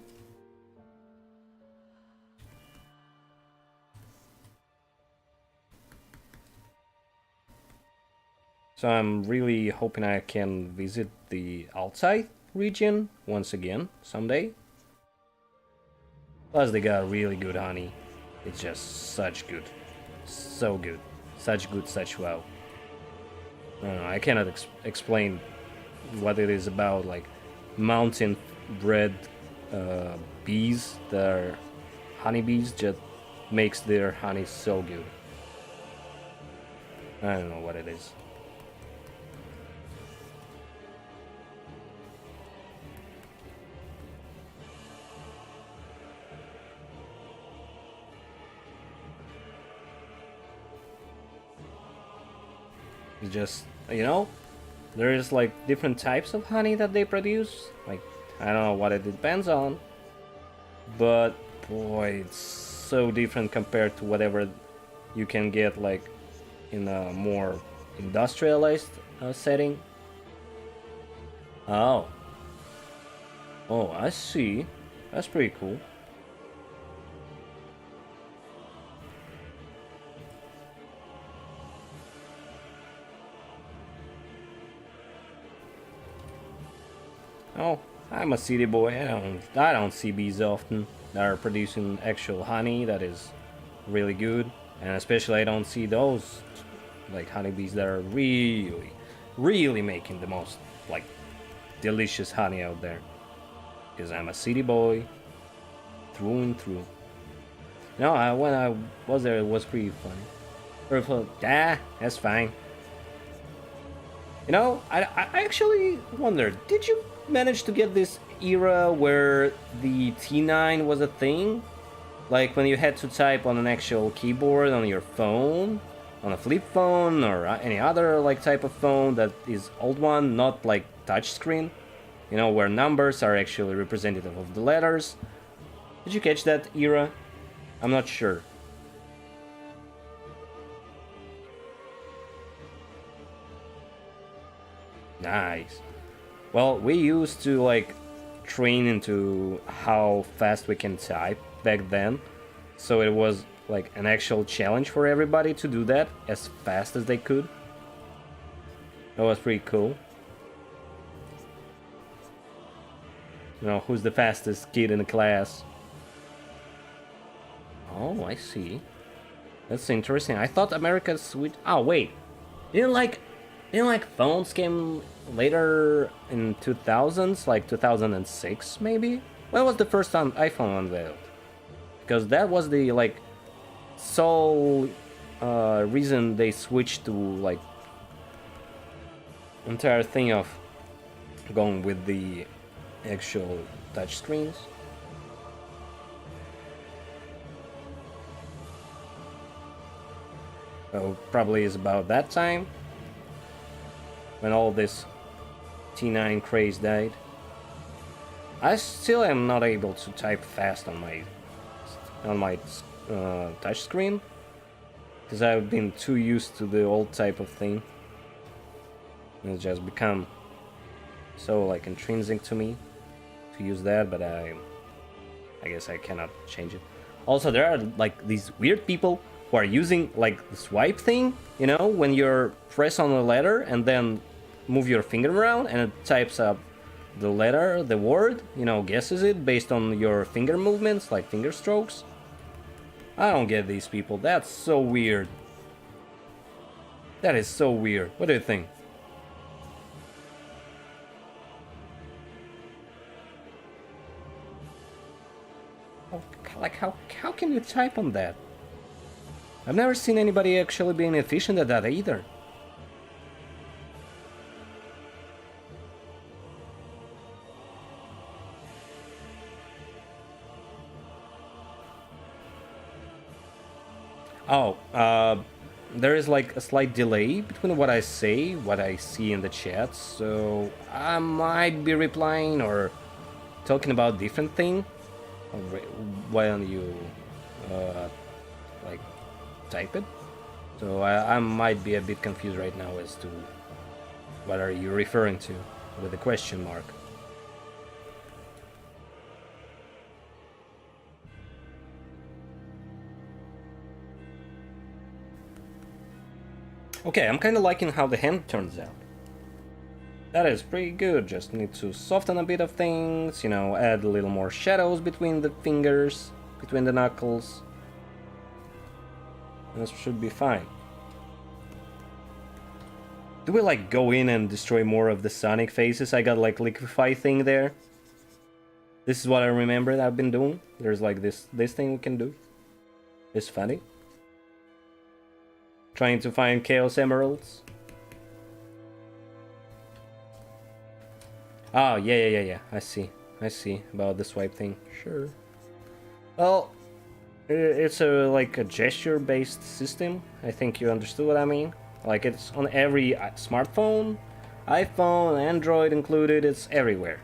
Speaker 1: So I'm really hoping I can visit the outside region once again someday. Plus they got really good honey. It's just such good. So good. Such good, such wow. I don't know, I cannot explain what it is about, like mountain bred bees that are honeybees just makes their honey so good. I don't know what it is. It's just, you know, there is like different types of honey that they produce. Like, I don't know what it depends on, but boy, it's so different compared to whatever you can get like in a more industrialized setting. Oh, I see. That's pretty cool. Oh, I'm a city boy. I don't see bees often that are producing actual honey that is really good, and especially I don't see those like honeybees that are really making the most like delicious honey out there. Because I'm a city boy through and through. No, when I was there, it was pretty funny. Very fun. Yeah, that's fine. You know, I actually wondered, did you manage to get this era where the T9 was a thing? Like when you had to type on an actual keyboard on your phone, on a flip phone or any other like type of phone that is old one, not like touchscreen, you know, where numbers are actually representative of the letters. Did you catch that era? I'm not sure. Nice. Well, we used to like train into how fast we can type back then, so it was like an actual challenge for everybody to do that as fast as they could. That was pretty cool. You know, who's the fastest kid in the class? Oh, I see. That's interesting. I thought America switched. Oh wait, didn't like phones came later in 2000s, like 2006 maybe? When was the first time iPhone unveiled? Because that was the like sole reason they switched to like entire thing of going with the actual touchscreens. So probably is about that time when all this T9 craze died. I still am not able to type fast on my touchscreen because I've been too used to the old type of thing. It's just become so like intrinsic to me to use that, but I guess I cannot change it. Also, there are like these weird people who are using like the swipe thing, you know, when you're press on a letter and then move your finger around and it types up the letter, the word, you know, guesses it based on your finger movements, like finger strokes. I don't get these people. That's so weird. That is so weird. What do you think? Like, how can you type on that? I've never seen anybody actually being efficient at that either. Oh, there is like a slight delay between what I say, what I see in the chat, so I might be replying or talking about different thing when you like type it. So I might be a bit confused right now as to what are you referring to with the question mark. Okay, I'm kind of liking how the hand turns out. That is pretty good, just need to soften a bit of things, you know, add a little more shadows between the fingers, between the knuckles. This should be fine. Do we like go in and destroy more of the Sonic faces? I got like liquefy thing there. This is what I remember that I've been doing. There's like this thing we can do. It's funny. Trying to find Chaos Emeralds. Oh, yeah. I see about the swipe thing. Sure. Well, it's like a gesture-based system. I think you understood what I mean. Like it's on every smartphone, iPhone, Android included. It's everywhere.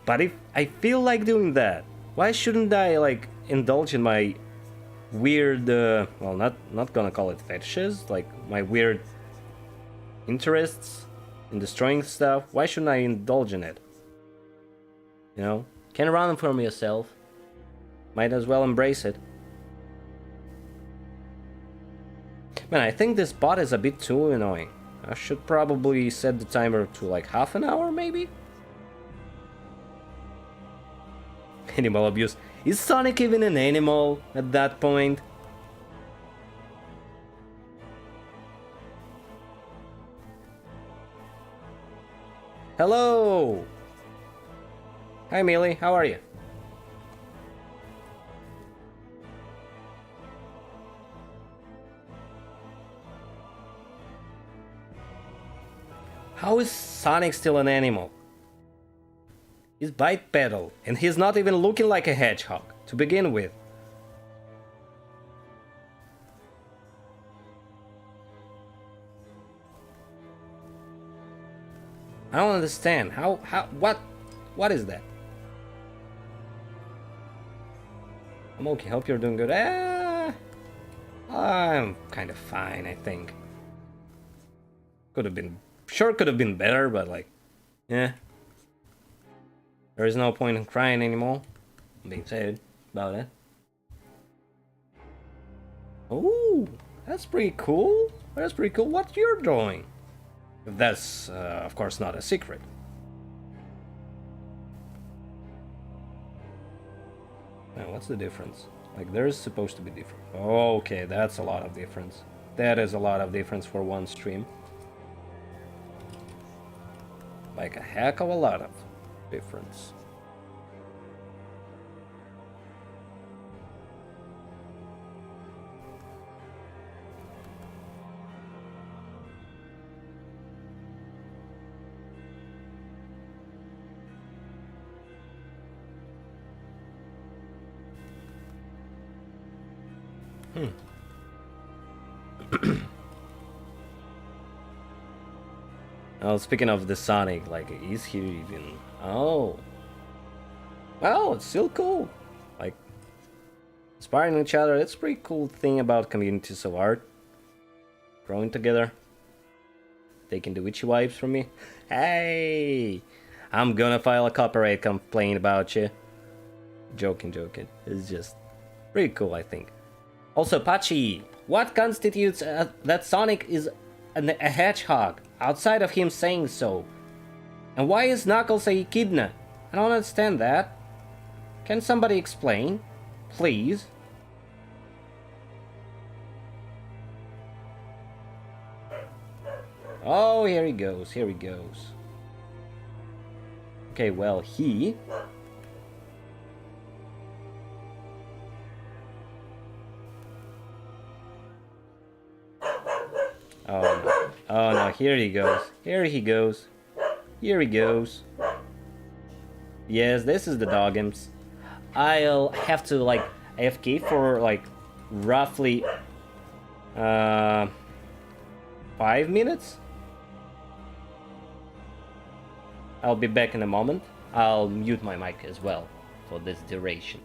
Speaker 1: But if I feel like doing that, why shouldn't I like indulge in my weird, well, not gonna call it fetishes, like my weird interests in destroying stuff? Why shouldn't I indulge in it? You know, can run from yourself. Might as well embrace it. Man, I think this bot is a bit too annoying. I should probably set the timer to like half an hour, maybe? Animal abuse. Is Sonic even an animal at that point? Hello! Hi Millie, how are you? How is Sonic still an animal? He's bipedal, and he's not even looking like a hedgehog to begin with. I don't understand. What is that? I'm okay, hope you're doing good. I'm kind of fine, I think. Could have been better, but like, yeah. There is no point in crying anymore. Being said about it. Ooh, that's pretty cool. That's pretty cool. What you're drawing? That's, of course, not a secret. Now, what's the difference? Like, there's supposed to be different. Okay, that's a lot of difference. That is a lot of difference for one stream. Like a heck of a lot of difference. Oh, speaking of the Sonic, like, is he even... Oh. Well, it's still cool. Like, inspiring each other, it's a pretty cool thing about communities of art. Growing together. Taking the witchy vibes from me. Hey! I'm gonna file a copyright complaint about you. Joking. It's just pretty cool, I think. Also, Pachi, what constitutes that Sonic is a hedgehog, outside of him saying so? And why is Knuckles a echidna? I don't understand that. Can somebody explain? Please? Oh, here he goes. Okay, well, he... Oh no, here he goes. Yes, this is the Doggims. I'll have to, like, AFK for, like, roughly 5 minutes. I'll be back in a moment. I'll mute my mic as well for this duration.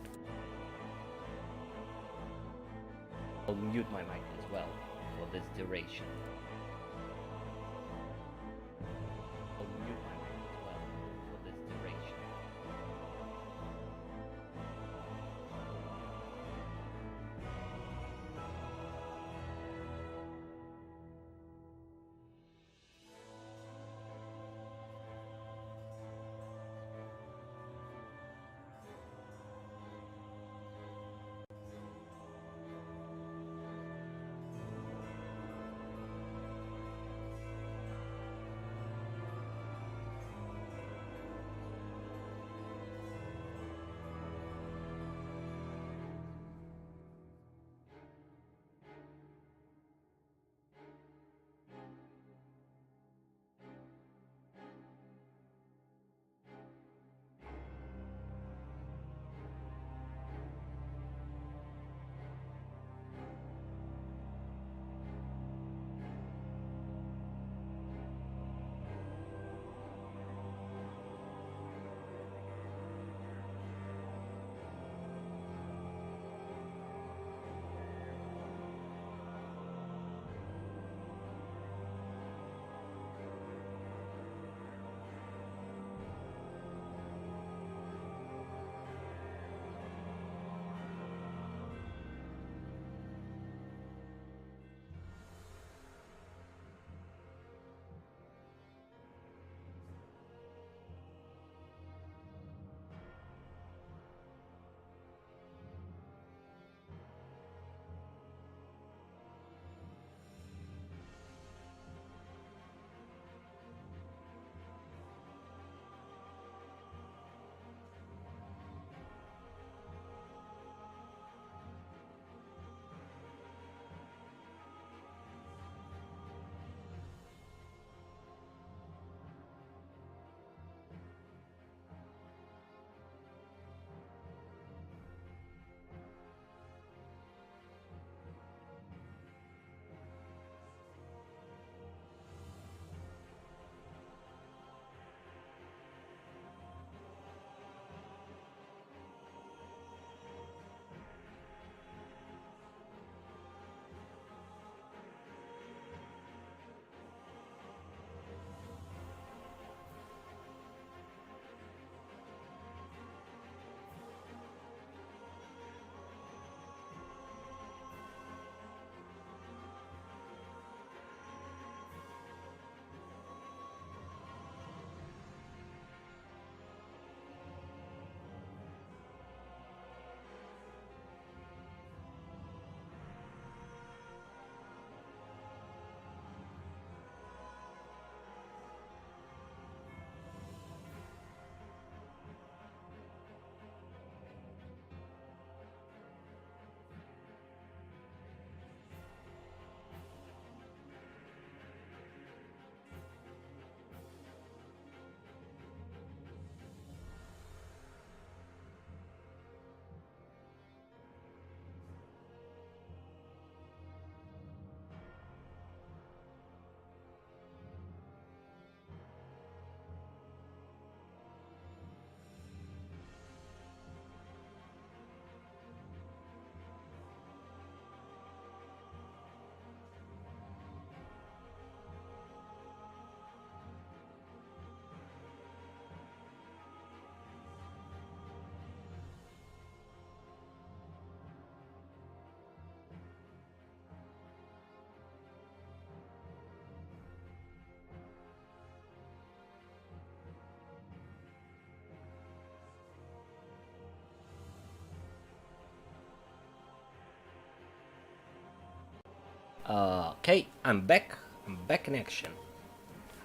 Speaker 1: Okay, I'm back. I'm back in action.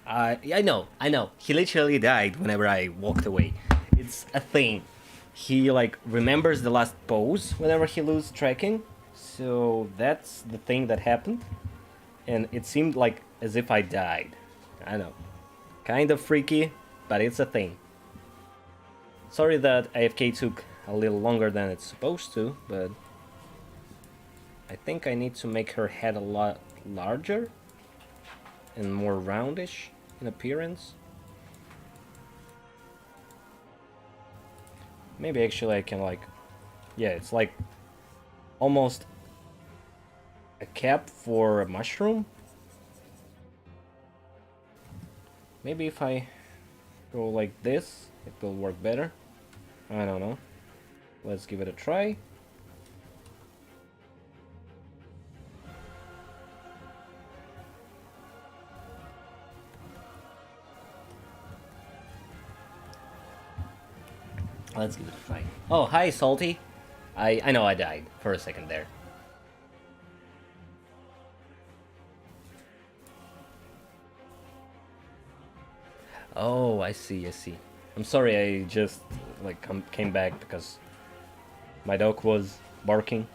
Speaker 1: I know. He literally died whenever I walked away. It's a thing. He like remembers the last pose whenever he loses tracking. So that's the thing that happened. And it seemed like as if I died. I know. Kind of freaky, but it's a thing. Sorry that AFK took a little longer than it's supposed to, but I think I need to make her head a lot larger and more roundish in appearance. Maybe actually I can like, yeah, it's like almost a cap for a mushroom. Maybe if I go like this, it will work better. I don't know. Let's give it a try. Let's give it a try. Oh, hi, Salty. I know I died for a second there. Oh, I see. I'm sorry, I just like came back because my dog was barking.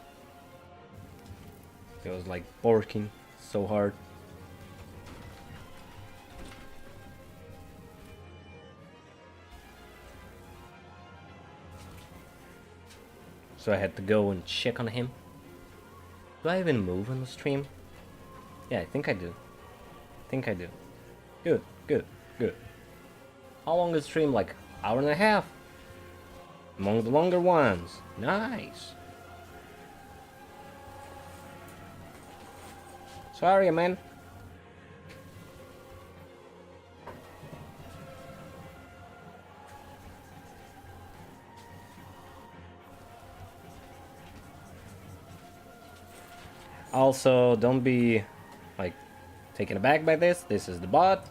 Speaker 1: It was like barking so hard. So I had to go and check on him. Do I even move on the stream? Yeah, I think I do. Good. How long is the stream? Like hour and a half? Among the longer ones. Nice. Sorry, man. Also, don't be like taken aback by this. This is the bot.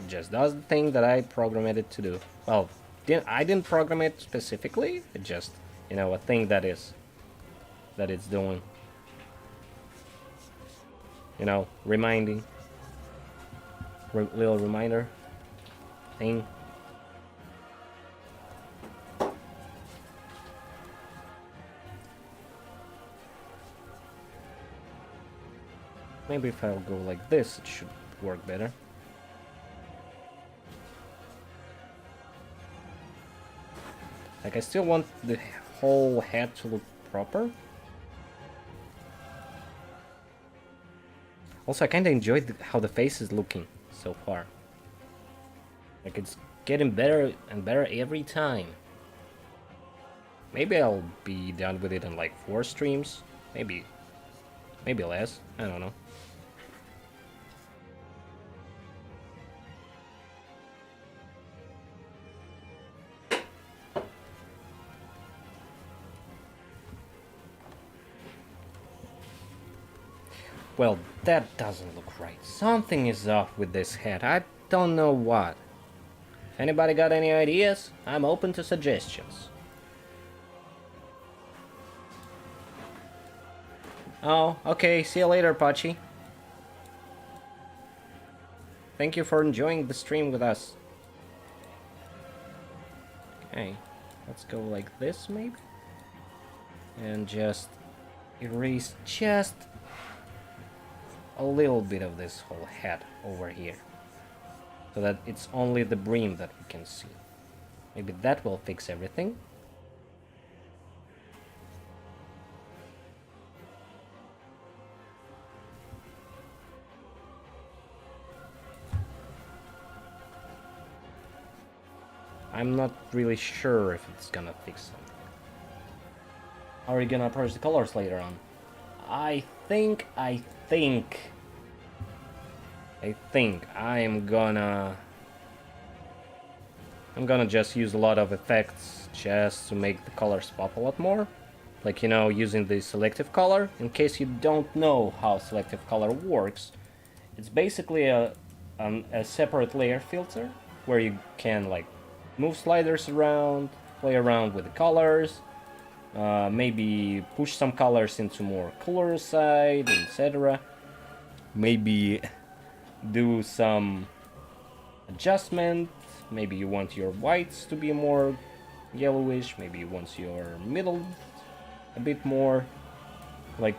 Speaker 1: It just does the thing that I programmed it to do. Well, I didn't program it specifically. It just, you know, a thing that it's doing. You know, reminding. Little reminder thing. Maybe if I'll go like this, it should work better. Like, I still want the whole head to look proper. Also, I kinda enjoyed how the face is looking so far. Like, it's getting better and better every time. Maybe I'll be done with it in like 4 streams. Maybe less. I don't know. Well, that doesn't look right. Something is off with this head. I don't know what. Anybody got any ideas? I'm open to suggestions. Oh, okay. See you later, Pachi. Thank you for enjoying the stream with us. Okay, let's go like this, maybe? And just erase just a little bit of this whole head over here, so that it's only the brim that we can see. Maybe that will fix everything. I'm not really sure if it's gonna fix something. How are you gonna approach the colors later on? I think I'm gonna just use a lot of effects just to make the colors pop a lot more. Like, you know, using the Selective Color. In case you don't know how Selective Color works, it's basically a separate layer filter where you can like move sliders around, play around with the colors, maybe push some colors into more cooler side, etc. maybe do some adjustment. Maybe you want your whites to be more yellowish, maybe you want your middle a bit more like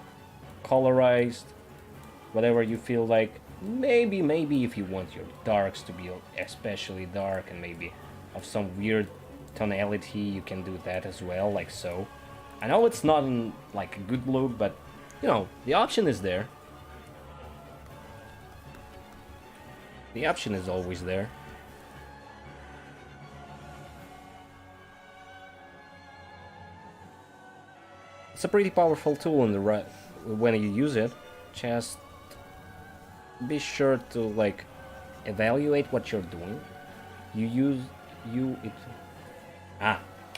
Speaker 1: colorized, whatever you feel like. Maybe if you want your darks to be especially dark and maybe of some weird tonality, you can do that as well, like so. I know it's not like a good look, but you know, the option is there. The option is always there. It's a pretty powerful tool in the when you use it. Just be sure to like evaluate what you're doing.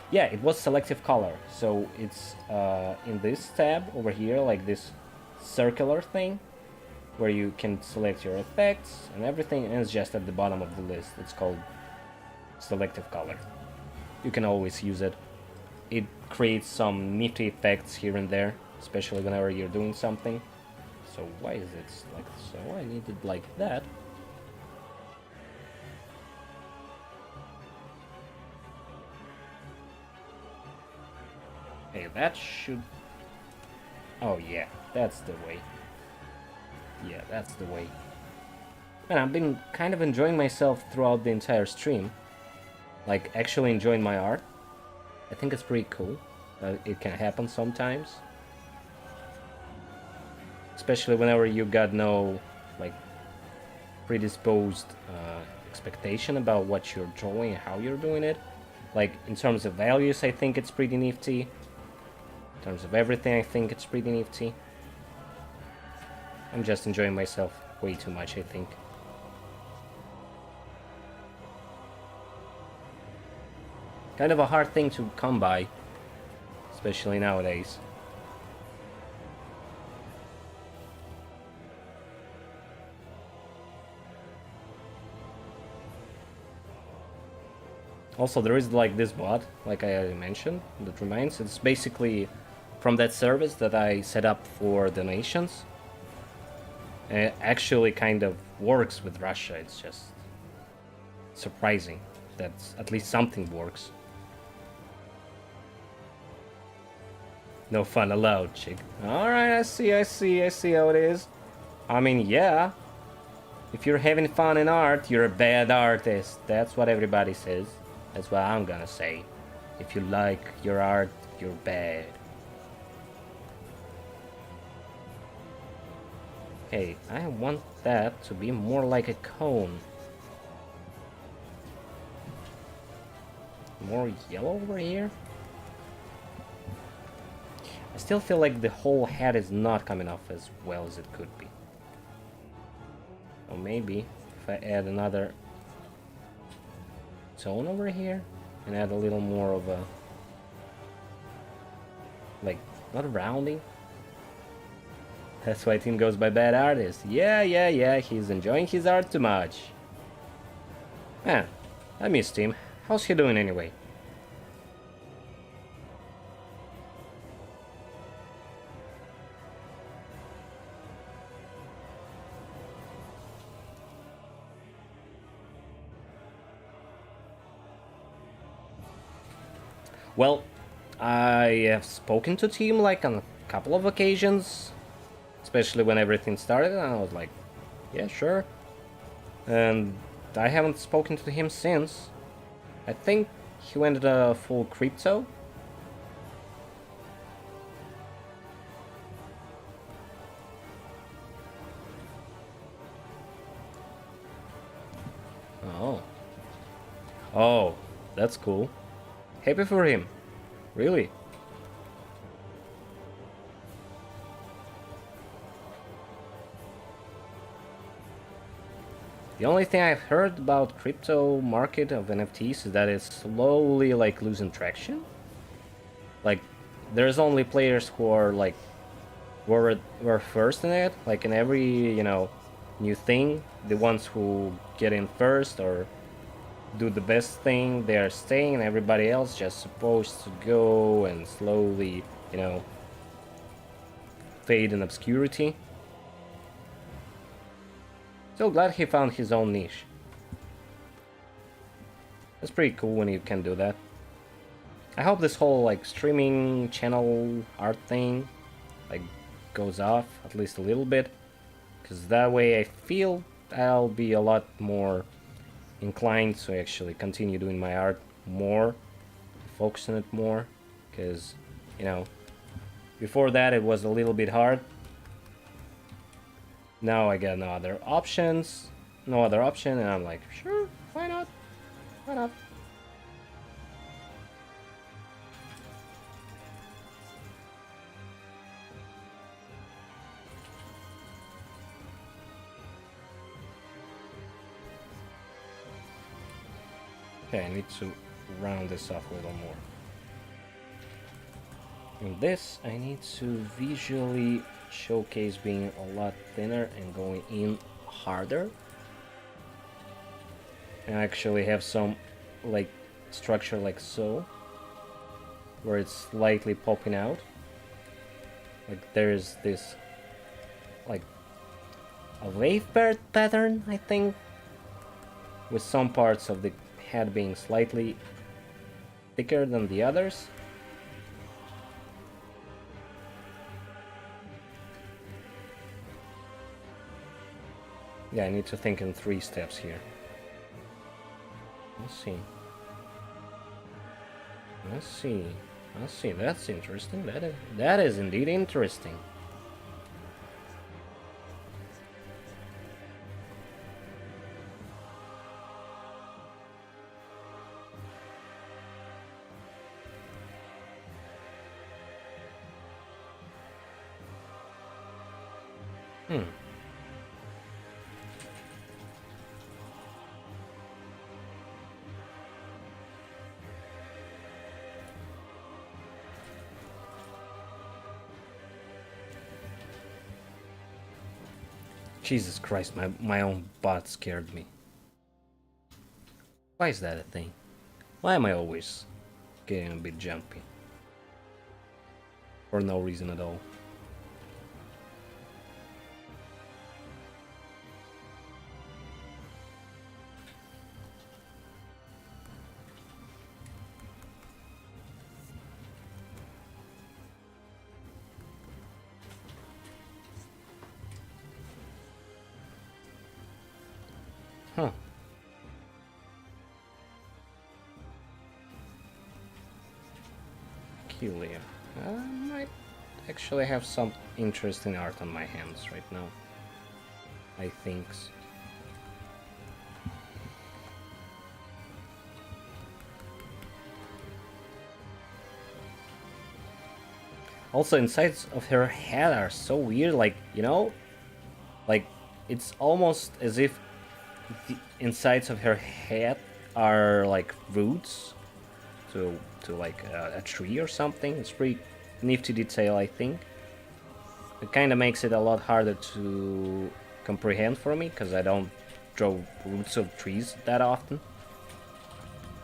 Speaker 1: Yeah, it was Selective Color, so it's in this tab over here, like this circular thing where you can select your effects and everything, and it's just at the bottom of the list. It's called Selective Color. You can always use it. It creates some nifty effects here and there, especially whenever you're doing something. So why is it like so? I need it like that. Hey, that should... Oh yeah, that's the way. Yeah, that's the way. Man, I've been kind of enjoying myself throughout the entire stream. Like, actually enjoying my art. I think it's pretty cool. It can happen sometimes. Especially whenever you got no, like, predisposed expectation about what you're drawing and how you're doing it. Like, in terms of values, I think it's pretty nifty. In terms of everything, I think it's pretty nifty. I'm just enjoying myself way too much, I think. Kind of a hard thing to come by, especially nowadays. Also, there is like this bot, like I mentioned, that reminds. It's basically from that service that I set up for donations. It actually kind of works with Russia. It's just surprising that at least something works. No fun allowed, chick. Alright, I see how it is. I mean, yeah. If you're having fun in art, you're a bad artist. That's what everybody says. That's what I'm gonna say. If you like your art, you're bad. Okay, I want that to be more like a cone. More yellow over here? I still feel like the whole head is not coming off as well as it could be. Or maybe if I add another tone over here and add a little more of a, like, not rounding. That's why Tim goes by bad artist. Yeah, he's enjoying his art too much. Man, I miss Tim. How's he doing anyway? Well, I have spoken to Tim like on a couple of occasions, especially when everything started, and I was like, yeah, sure. And I haven't spoken to him since. I think he went full crypto. Oh. Oh, that's cool. Happy for him. Really. The only thing I've heard about crypto market of NFTs is that it's slowly like losing traction. Like, there's only players who are like were first in it. Like in every, you know, new thing, the ones who get in first or do the best thing, they are staying, and everybody else just supposed to go and slowly, you know, fade in obscurity. Still glad he found his own niche. It's pretty cool when you can do that. I hope this whole like streaming channel art thing like goes off at least a little bit, because that way I feel I'll be a lot more inclined to actually continue doing my art more, focus on it more, because you know, before that it was a little bit hard. Now I got no other options, and I'm like, sure, why not? Why not? Okay, I need to round this off a little more. In this, I need to visually showcase being a lot thinner and going in harder. And actually have some like structure like so, where it's slightly popping out. Like there's this like a wave pattern, I think, with some parts of the head being slightly thicker than the others. Yeah, I need to think in 3 steps here. Let's see. That's interesting. That is indeed interesting. Jesus Christ, my own butt scared me. Why is that a thing? Why am I always getting a bit jumpy? For no reason at all. Huh. Peculiar. I might actually have some interesting art on my hands right now. I think. Also, insides of her head are so weird, like, you know? Like, it's almost as if the insides of her head are like roots to like a tree or something. It's pretty nifty detail, I think. It kind of makes it a lot harder to comprehend for me, because I don't draw roots of trees that often.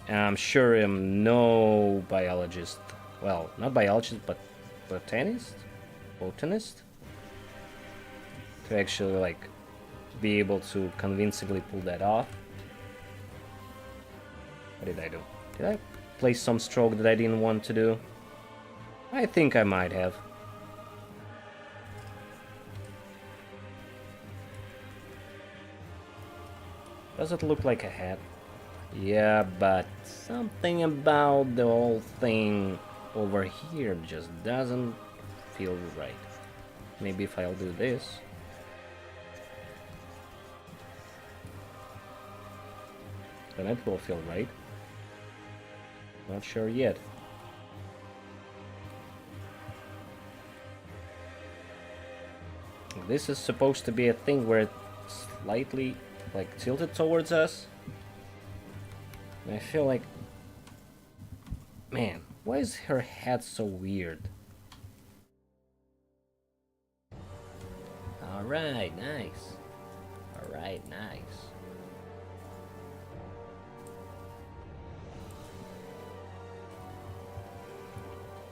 Speaker 1: And I'm sure I'm no biologist. Well, not biologist, but botanist to actually like be able to convincingly pull that off. What did I do? Did I place some stroke that I didn't want to do? I think I might have. Does it look like a hat? Yeah, but something about the whole thing over here just doesn't feel right. Maybe if I'll do this. Then it will feel right. Not sure yet. This is supposed to be a thing where it's slightly like tilted towards us. And I feel like, man, why is her head so weird? Alright, nice. Alright, nice.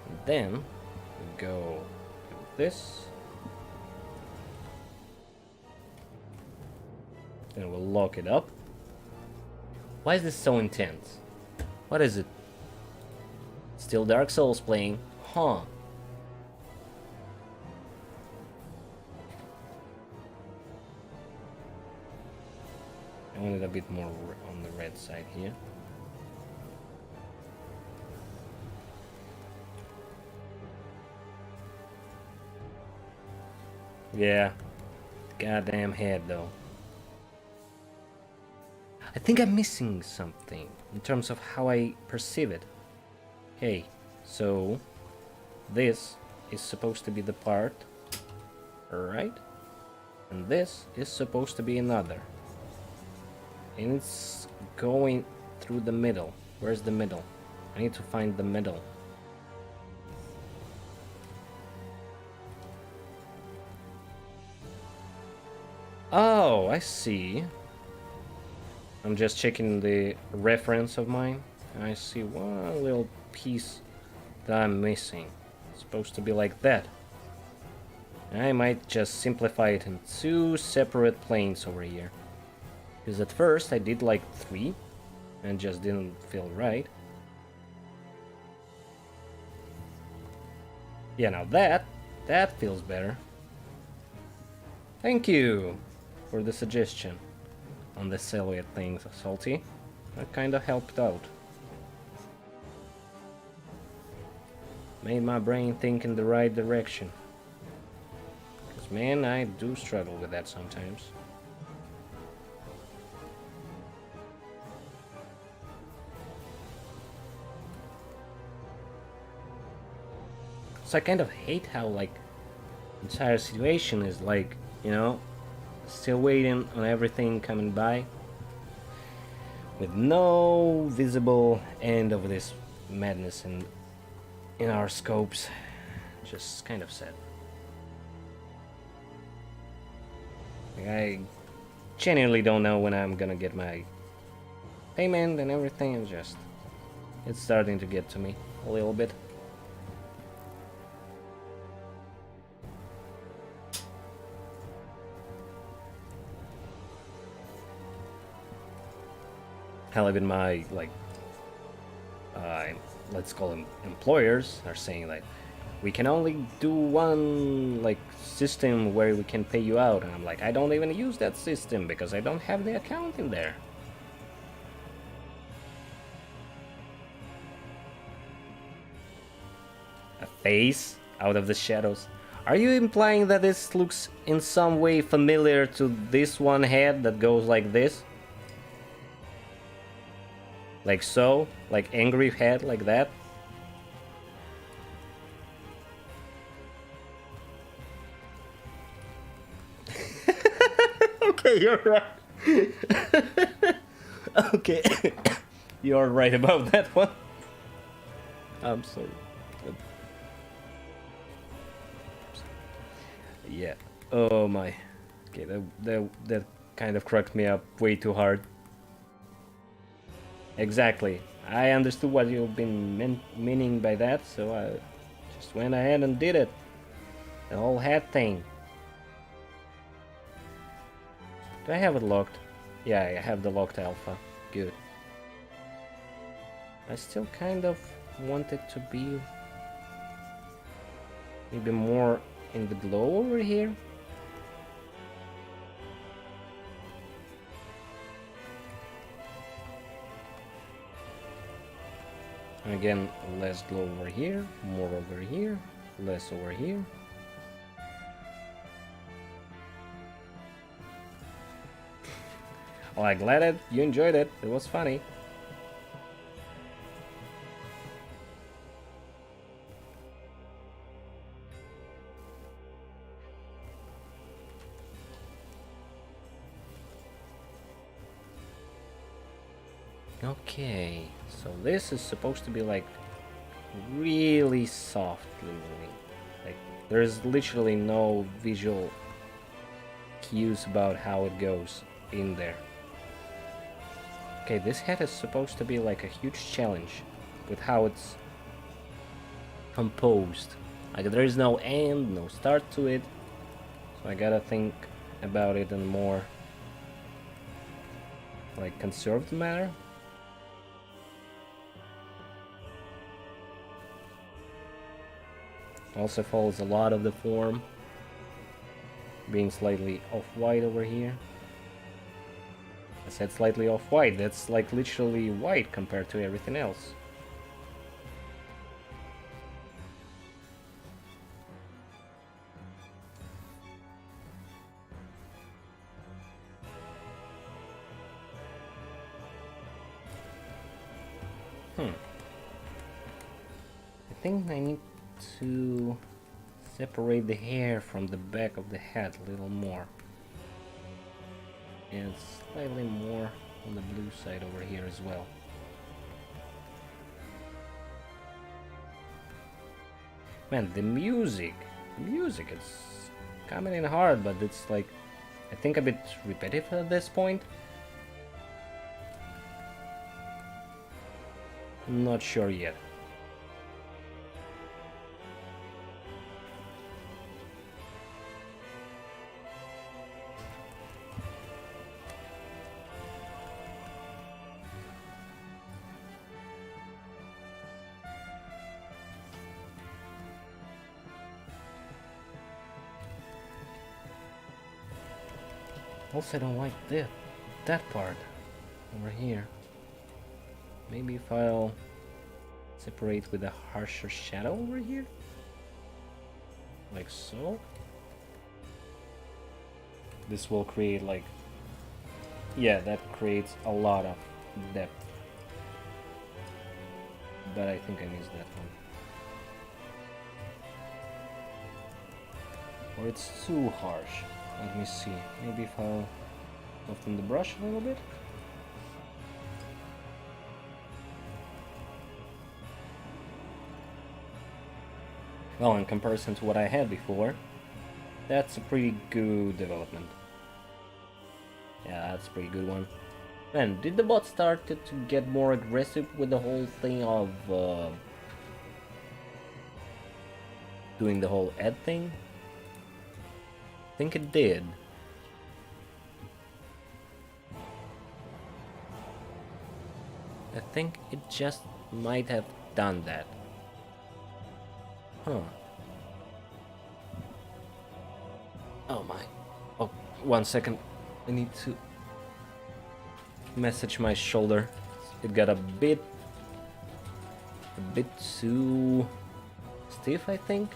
Speaker 1: And then we go with this. Then we'll lock it up. Why is this so intense? What is it? Still Dark Souls playing? Huh. I want it a bit more on the red side here. Yeah. Goddamn head though. I think I'm missing something in terms of how I perceive it. Okay, so this is supposed to be the part, right? And this is supposed to be another. And it's going through the middle. Where's the middle? I need to find the middle. Oh, I see. I'm just checking the reference of mine. I see one little piece that I'm missing. It's supposed to be like that. I might just simplify it in 2 separate planes over here. Because at first I did like 3 and just didn't feel right. Yeah, now that feels better. Thank you for the suggestion on the silhouette thing, Salty. That kinda helped out. Made my brain think in the right direction. Because man, I do struggle with that sometimes. So I kind of hate how like the entire situation is like, you know, still waiting on everything coming by with no visible end of this madness in our scopes. Just kind of sad. Like, I genuinely don't know when I'm gonna get my payment and everything, and just it's starting to get to me a little bit. Hell, even my, like, let's call them employers, are saying, like, we can only do one, like, system where we can pay you out. And I'm like, I don't even use that system because I don't have the account in there. A face out of the shadows. Are you implying that this looks in some way familiar to this one head that goes like this? Like so? Like angry head like that? Okay, you're right. Okay. You're right about that one. I'm sorry. Yeah. Oh my. Okay, that kind of cracked me up way too hard. Exactly. I understood what you've been meaning by that, so I just went ahead and did it. The whole head thing. Do I have it locked? Yeah, I have the locked alpha. Good. I still kind of want it to be maybe more in the glow over here. Again, less glow over here, more over here, less over here. Well, I'm glad that you enjoyed it. It was funny. Okay, so this is supposed to be like really softly moving. Like there's literally no visual cues about how it goes in there. Okay, this head is supposed to be like a huge challenge with how it's composed. Like there is no end, no start to it. So I gotta think about it in more like conserved manner. Also follows a lot of the form, being slightly off-white over here. I said slightly off-white, that's like literally white compared to everything else. I think I need to separate the hair from the back of the head a little more. And slightly more on the blue side over here as well. Man, the music is coming in hard, but it's like, I think a bit repetitive at this point. Not sure yet. Also, I don't like that part over here. Maybe if I'll separate with a harsher shadow over here, like so. This will create like, yeah, that creates a lot of depth. But I think I missed that one. Or it's too harsh. Let me see. Maybe if I'll soften the brush a little bit. Well, in comparison to what I had before, that's a pretty good development. Yeah, that's a pretty good one. Man, did the bot start to get more aggressive with the whole thing of doing the whole ad thing? I think it did. I think it just might have done that. Huh. Oh my. Oh, 1 second. I need to message my shoulder. It got a bit too stiff, I think.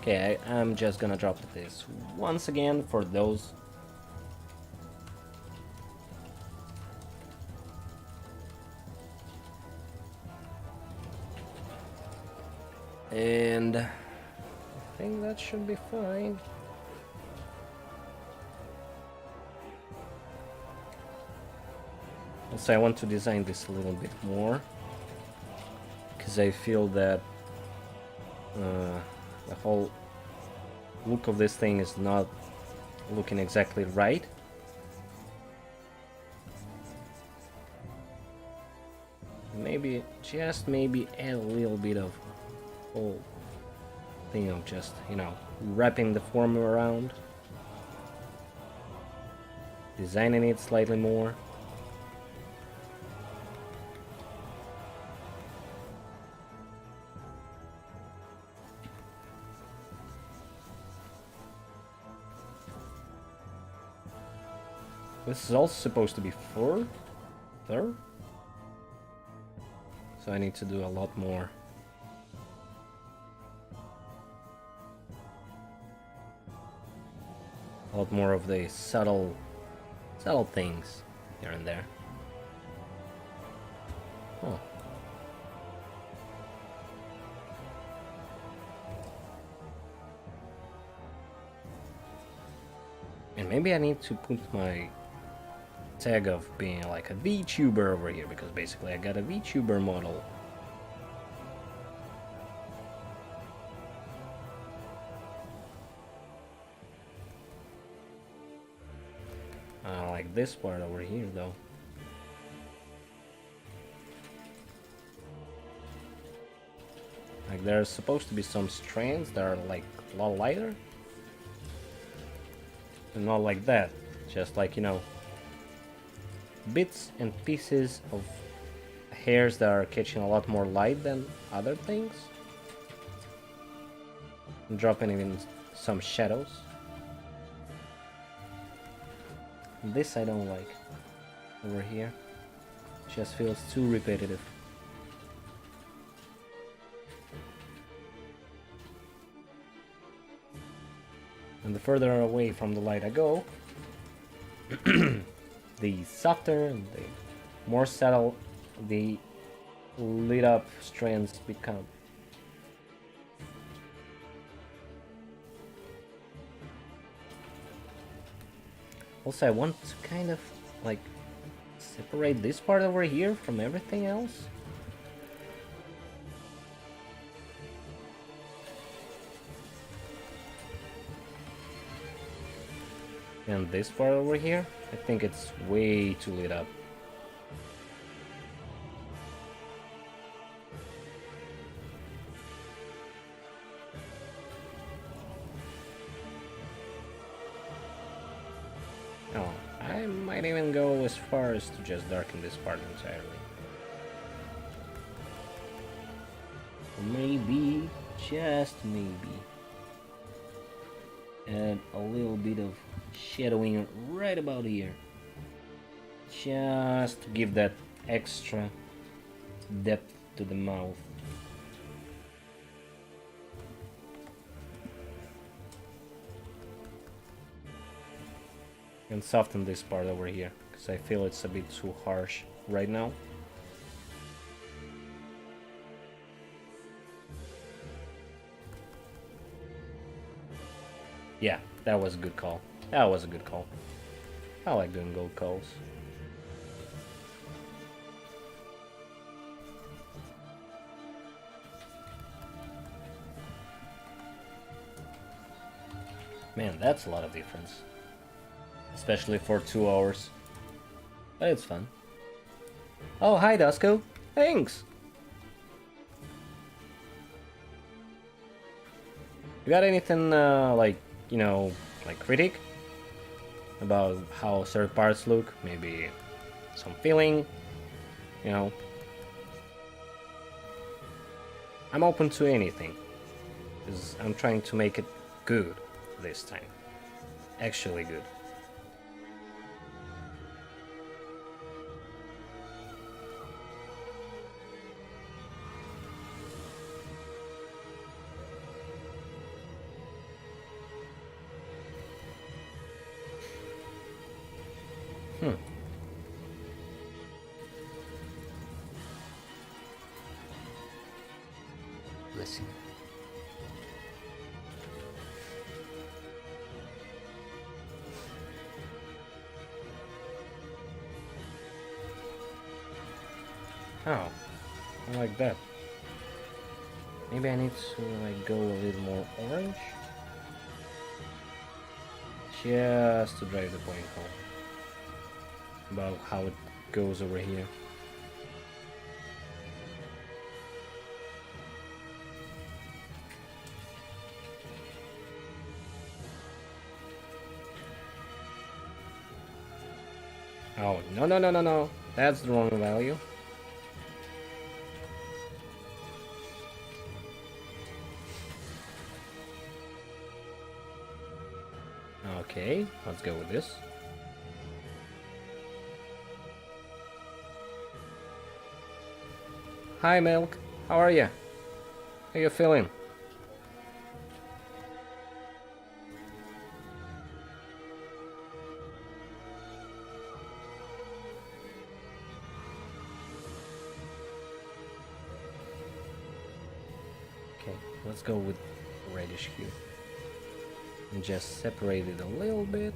Speaker 1: Okay, I'm just gonna drop this once again for those. And I think that should be fine. Also, I want to design this a little bit more, because I feel that the whole look of this thing is not looking exactly right. Maybe, just maybe add a little bit of whole thing of just, you know, wrapping the form around, designing it slightly more. This is also supposed to be further, so I need to do a lot more. A lot more of the subtle things here and there. Oh. And maybe I need to put my tag of being like a VTuber over here, because basically I got a VTuber model. I like this part over here though. Like there's supposed to be some strands that are like a lot lighter. And not like that. Just like, you know, bits and pieces of hairs that are catching a lot more light than other things. And dropping even some shadows. This I don't like. Over here. Just feels too repetitive. And the further away from the light I go, the softer and the more subtle the lit up strands become. Also, I want to kind of like separate this part over here from everything else. And this part over here, I think it's way too lit up. Oh, I might even go as far as to just darken this part entirely. Maybe, just maybe, add a little bit of shadowing right about here, just to give that extra depth to the mouth. And soften this part over here, because I feel it's a bit too harsh right now. Yeah, that was a good call. That was a good call. I like doing gold calls. Man, that's a lot of difference. Especially for 2 hours. But it's fun. Oh, hi, Dusko. Thanks! You got anything, like, you know, like critic? About how certain parts look? Maybe some feeling? You know? I'm open to anything. Because I'm trying to make it good this time. Actually good. Listen. Oh, I like that. Maybe I need to like go a little more orange, just to drive the point home about how it goes over here. Oh, no. That's the wrong value. Okay, let's go with this. Hi, Milk. How are you? How you feeling? Okay, let's go with reddish hue. And just separate it a little bit.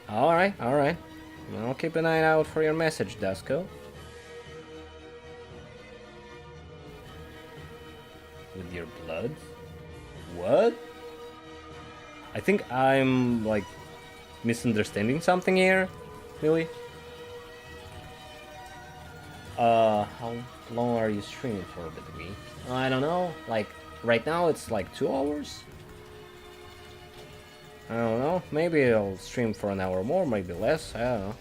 Speaker 1: Alright. I'll keep an eye out for your message, Dusko. With your blood? What? I think I'm, like, misunderstanding something here. Really? How long are you streaming for, BTV? I don't know. Like, right now it's like 2 hours? I don't know, maybe I'll stream for an hour more, maybe less, I don't know.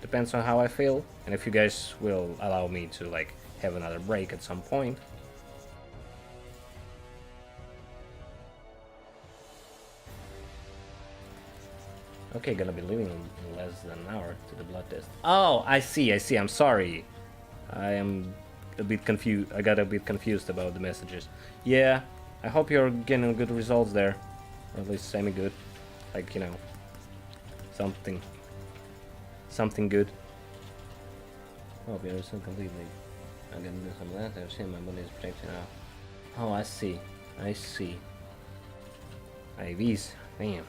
Speaker 1: Depends on how I feel, and if you guys will allow me to like have another break at some point. Okay, gonna be leaving in less than an hour to the blood test. Oh, I see, I'm sorry. I am a bit confused. I got a bit confused about the messages. Yeah, I hope you're getting good results there. Or at least semi-good. Like, you know, something good. Oh, we are so completely. I'm gonna do some of that. I've seen my body is protected now. Oh, I see. IVs. Damn.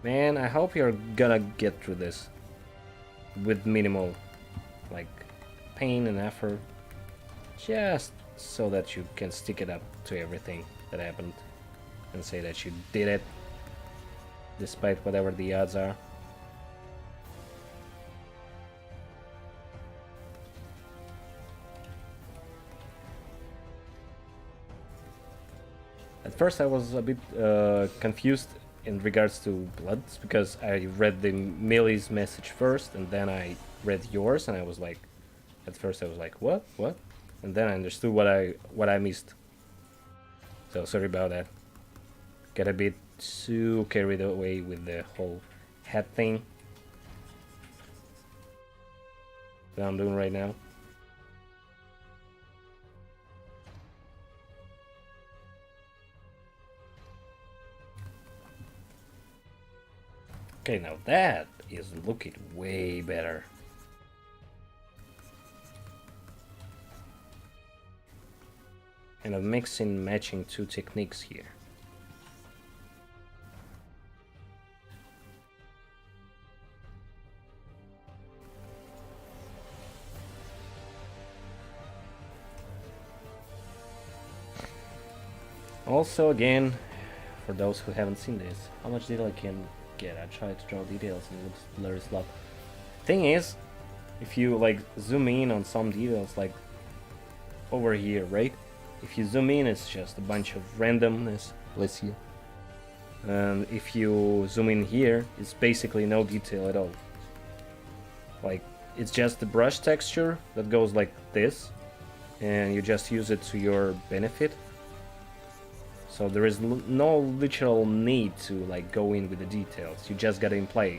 Speaker 1: Man, I hope you're gonna get through this with minimal, like, pain and effort, just so that you can stick it up to everything that happened and say that you did it, despite whatever the odds are. At first I was a bit confused in regards to Bloods, because I read the Millie's message first, and then I read yours, and I was like, at first I was like, what? And then I understood what I missed. So sorry about that. Got a bit too carried away with the whole hat thing that I'm doing right now. Okay, now that is looking way better. And I'm mixing, matching two techniques here. Also, again, for those who haven't seen this, how much detail I can get. I tried to draw details and it looks blurry as fuck. Thing is, if you like zoom in on some details, like over here, right? If you zoom in, it's just a bunch of randomness. Let's see. And if you zoom in here, it's basically no detail at all. Like, it's just the brush texture that goes like this, and you just use it to your benefit. So there is no literal need to like go in with the details. You just gotta imply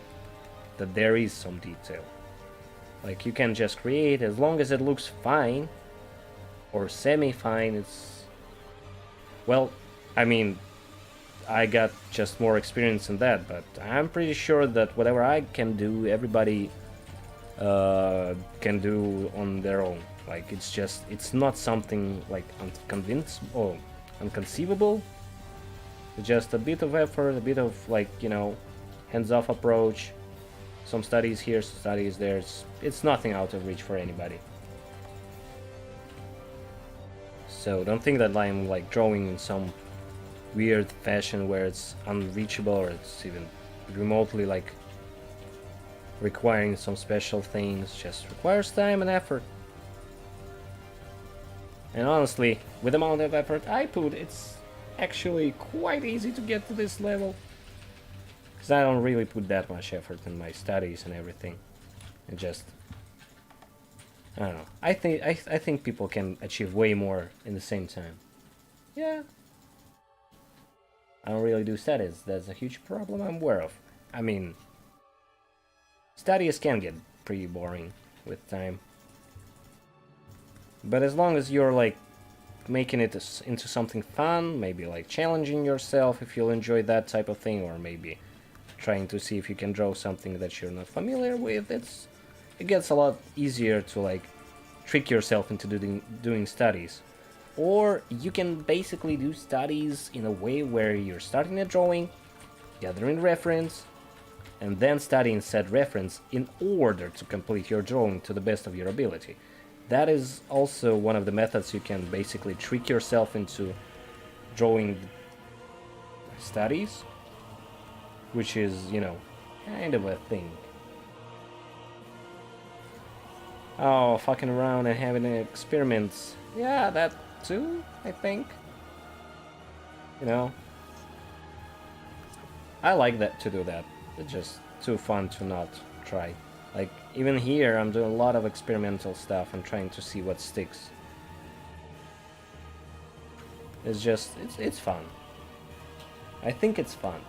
Speaker 1: that there is some detail. Like, you can just create, as long as it looks fine or semi-fine. It's, well, I mean, I got just more experience in that, but I'm pretty sure that whatever I can do, everybody can do on their own. Like, it's just, it's not something like unconceivable. It's just a bit of effort, a bit of, like, you know, hands-off approach. Some studies here, some studies there. It's nothing out of reach for anybody. So don't think that I'm like drawing in some weird fashion where it's unreachable, or it's even remotely like requiring some special things. Just requires time and effort. And honestly, with the amount of effort I put, it's actually quite easy to get to this level. Because I don't really put that much effort in my studies and everything. And just, I don't know. I think people can achieve way more in the same time. Yeah. I don't really do studies. That's a huge problem I'm aware of. I mean, studies can get pretty boring with time. But as long as you're like making it into something fun, maybe like challenging yourself if you'll enjoy that type of thing, or maybe trying to see if you can draw something that you're not familiar with, it gets a lot easier to like trick yourself into doing studies. Or you can basically do studies in a way where you're starting a drawing, gathering reference, and then studying said reference in order to complete your drawing to the best of your ability. That is also one of the methods you can basically trick yourself into drawing studies, which is, you know, kind of a thing. Oh, fucking around and having experiments. Yeah, that too, I think. You know. I like that to do that. It's just too fun to not try. Like, even here, I'm doing a lot of experimental stuff and trying to see what sticks. It's just, it's fun. I think it's fun.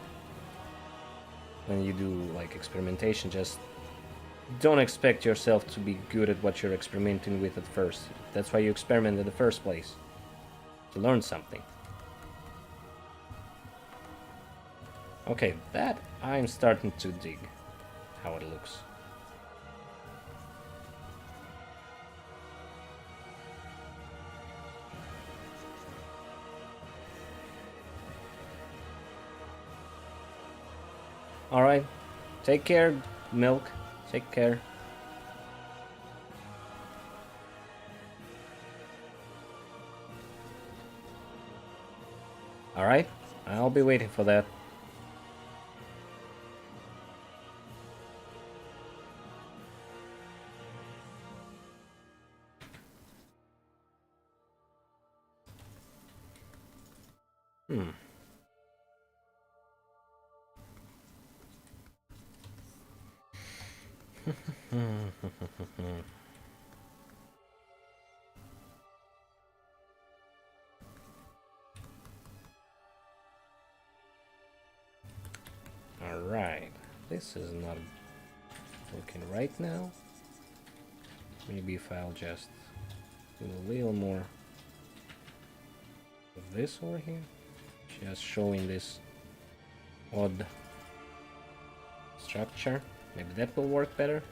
Speaker 1: When you do, like, experimentation, just don't expect yourself to be good at what you're experimenting with at first. That's why you experiment in the first place. To learn something. Okay, that I'm starting to dig how it looks. Alright, take care, Milk. Take care. Alright, I'll be waiting for that. Alright, this is not looking right now. Maybe if I'll just do a little more of this over here. Just showing this odd structure. Maybe that will work better.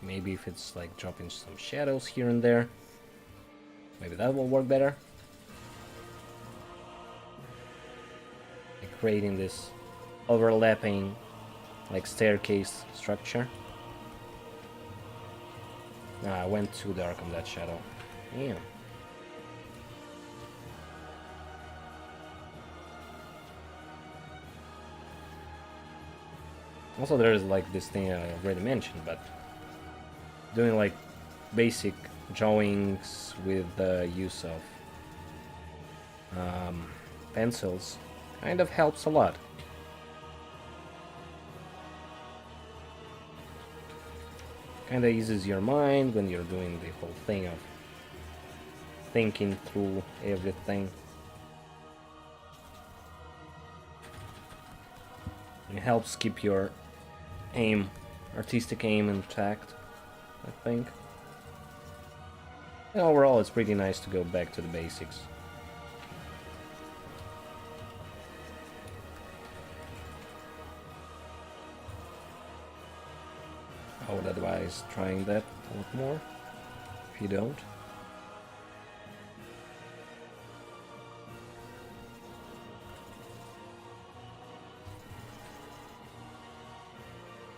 Speaker 1: Maybe if it's like dropping some shadows here and there. Maybe that will work better. Like creating this overlapping like staircase structure. I went too dark on that shadow. Damn. Also there is like this thing I already mentioned, but doing like basic drawings with the use of pencils kind of helps a lot. Kind of eases your mind when you're doing the whole thing of thinking through everything. It helps keep your aim, artistic aim intact, I think. And overall, it's pretty nice to go back to the basics. I would advise trying that a lot more, if you don't.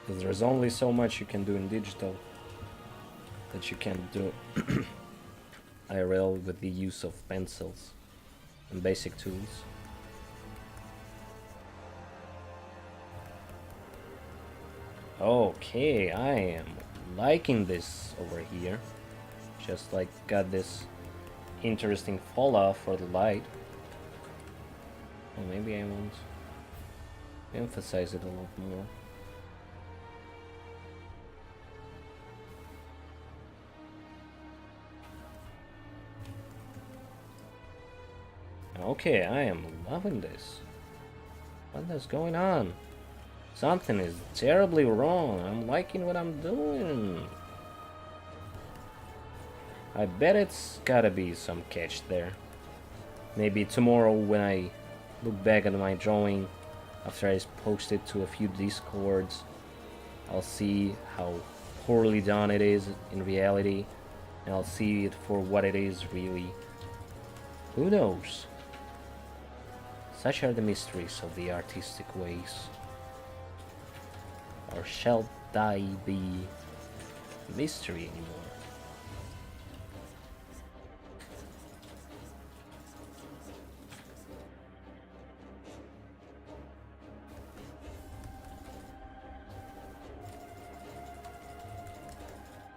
Speaker 1: Because there's only so much you can do in digital that you can't do IRL with the use of pencils and basic tools. Okay, I am liking this over here. Just like got this interesting fall off for the light. Well, maybe I won't emphasize it a lot more. Okay, I am loving this. What is going on? Something is terribly wrong. I'm liking what I'm doing. I bet it's gotta be some catch there. Maybe tomorrow when I look back at my drawing after I post it to a few discords, I'll see how poorly done it is in reality, and I'll see it for what it is really. Who knows? Such are the mysteries of the artistic ways. Or shall they be mystery anymore?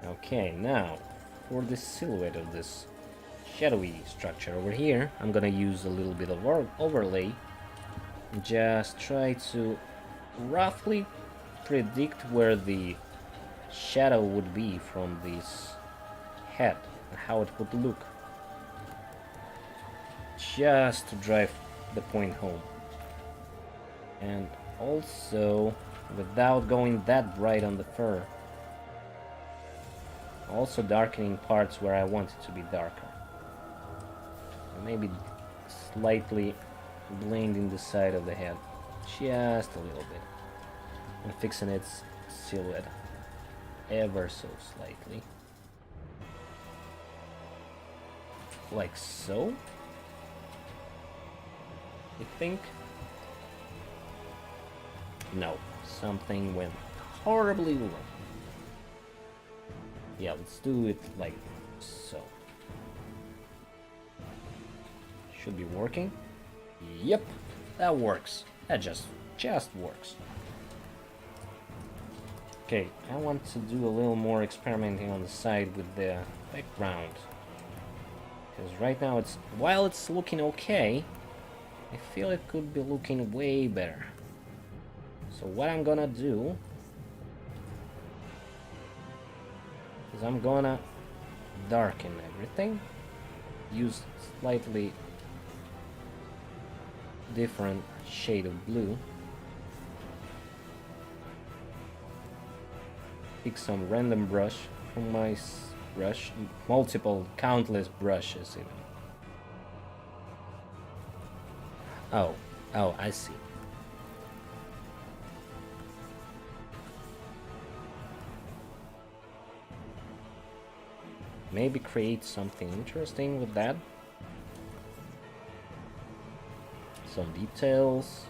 Speaker 1: Okay, now for the silhouette of this shadowy structure over here, I'm gonna use a little bit of overlay and just try to roughly predict where the shadow would be from this head and how it would look, just to drive the point home. And also, without going that bright on the fur, also darkening parts where I want it to be darker. And maybe slightly blending the side of the head, just a little bit, and fixing its silhouette ever so slightly. Like so, I think. No, something went horribly wrong. Yeah, let's do it like so. Should be working. Yep, that works. That just works. Okay, I want to do a little more experimenting on the side with the background. Because right now while it's looking okay, I feel it could be looking way better. So what I'm gonna do is I'm gonna darken everything, use slightly different shade of blue, pick some random brush from my brush, countless brushes even. Oh, I see. Maybe create something interesting with that. Some details,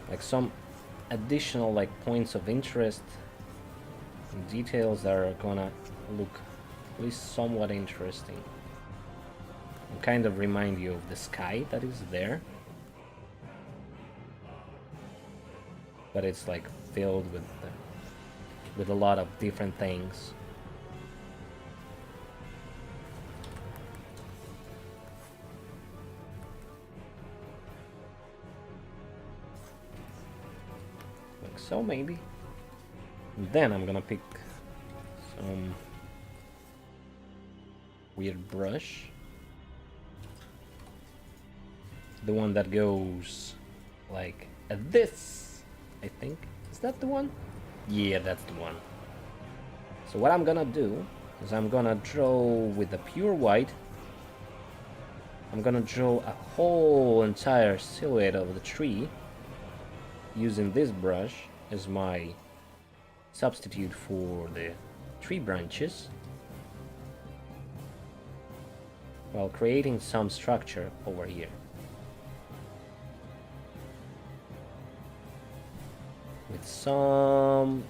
Speaker 1: like some additional points of interest and details that are gonna look at least somewhat interesting and kind of remind you of the sky that is there, but it's filled with a lot of different things. So maybe. And then I'm gonna pick some weird brush. The one that goes like this, I think. Is that the one? Yeah, that's the one. So what I'm gonna do is I'm gonna draw with a pure white. I'm gonna draw a whole entire silhouette of the tree using this brush as my substitute for the tree branches, while creating some structure over here. With somebody,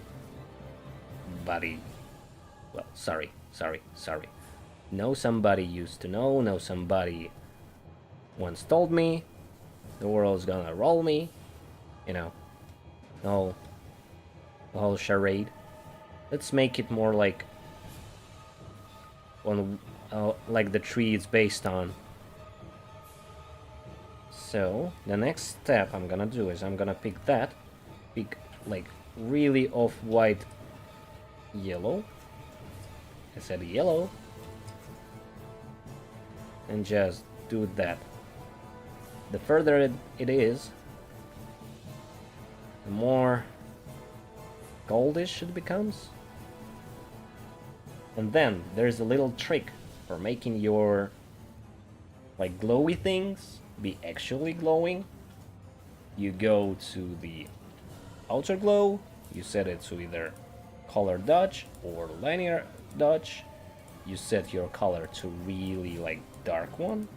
Speaker 1: well, sorry. No somebody used to know, no somebody once told me, the world's gonna roll me, you know, the whole charade. Let's make it more like the tree it's based on. So the next step I'm gonna do is I'm gonna pick really off-white yellow. I said yellow, and just do that. The further it is, the more goldish it becomes. And then there's a little trick for making your glowy things be actually glowing. You go to the outer glow, you set it to either color dodge or linear dodge. You set your color to really dark one.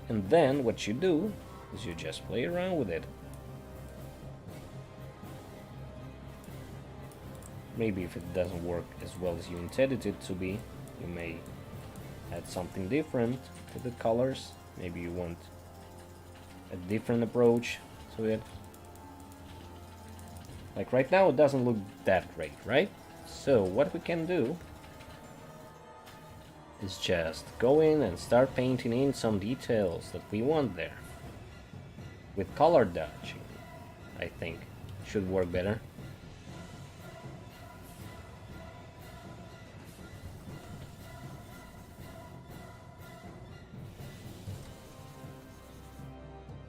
Speaker 1: And then what you do is you just play around with it. Maybe if it doesn't work as well as you intended it to be, you may add something different to the colors. Maybe you want a different approach to it. Like right now it doesn't look that great, right? So what we can do is just go in and start painting in some details that we want there. With color dodging, I think, should work better.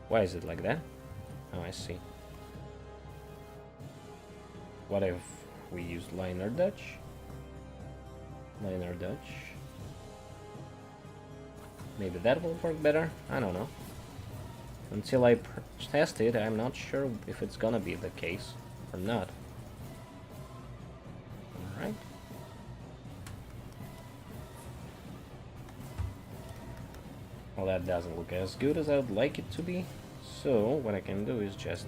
Speaker 1: Why is it like that? Oh, I see. What if we use liner dodge? Liner dodge. Maybe that will work better? I don't know. Until I test it, I'm not sure if it's gonna be the case or not. Alright. Well, that doesn't look as good as I would like it to be. So, what I can do is just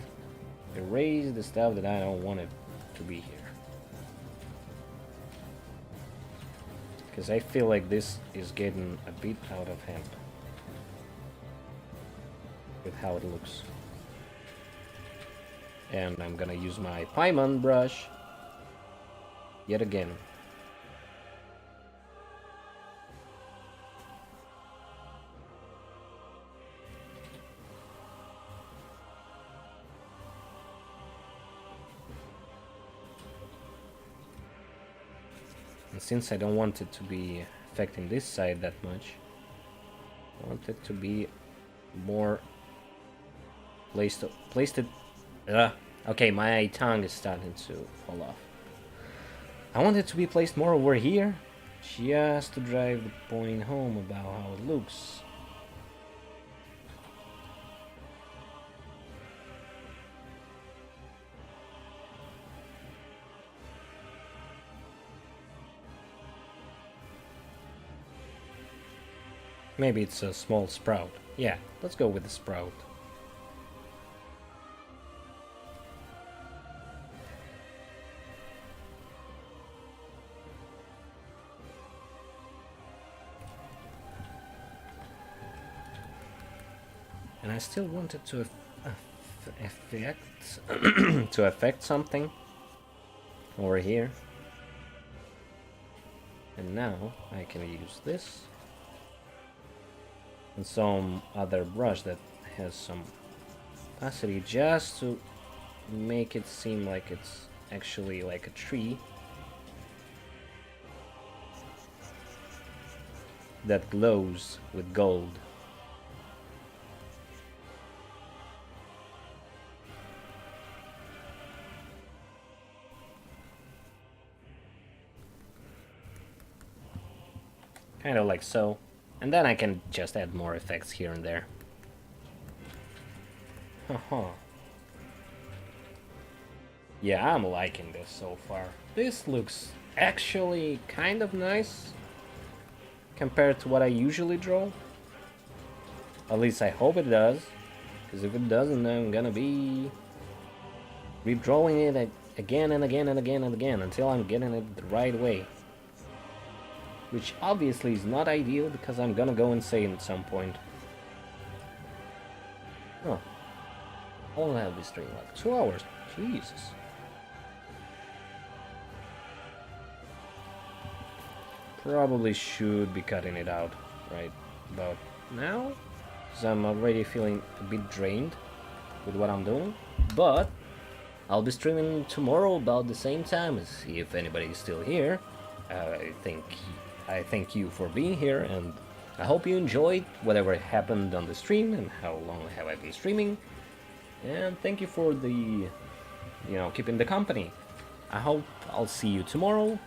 Speaker 1: erase the stuff that I don't want it to be here. Because I feel like this is getting a bit out of hand with how it looks. And I'm gonna use my Paimon brush yet again. And since I don't want it to be affecting this side that much, I want it to be more placed it. Okay, my tongue is starting to fall off. I want it to be placed more over here, just to drive the point home about how it looks. Maybe it's a small sprout. Yeah, let's go with the sprout. And I still wanted to affect to affect something over here. And now I can use this and some other brush that has some opacity just to make it seem like it's actually like a tree that glows with gold. Kind of like so. And then I can just add more effects here and there. Haha. Yeah, I'm liking this so far. This looks actually kind of nice compared to what I usually draw. At least I hope it does. Because if it doesn't, I'm gonna be redrawing it again and again and again and again until I'm getting it the right way. Which obviously is not ideal because I'm gonna go insane at some point. Oh. How long have we streamed? Like 2 hours. Jesus. Probably should be cutting it out right about now. Because I'm already feeling a bit drained with what I'm doing. But I'll be streaming tomorrow about the same time as see if anybody is still here. I thank you for being here, and I hope you enjoyed whatever happened on the stream and how long have I been streaming. And thank you for the, keeping the company. I hope I'll see you tomorrow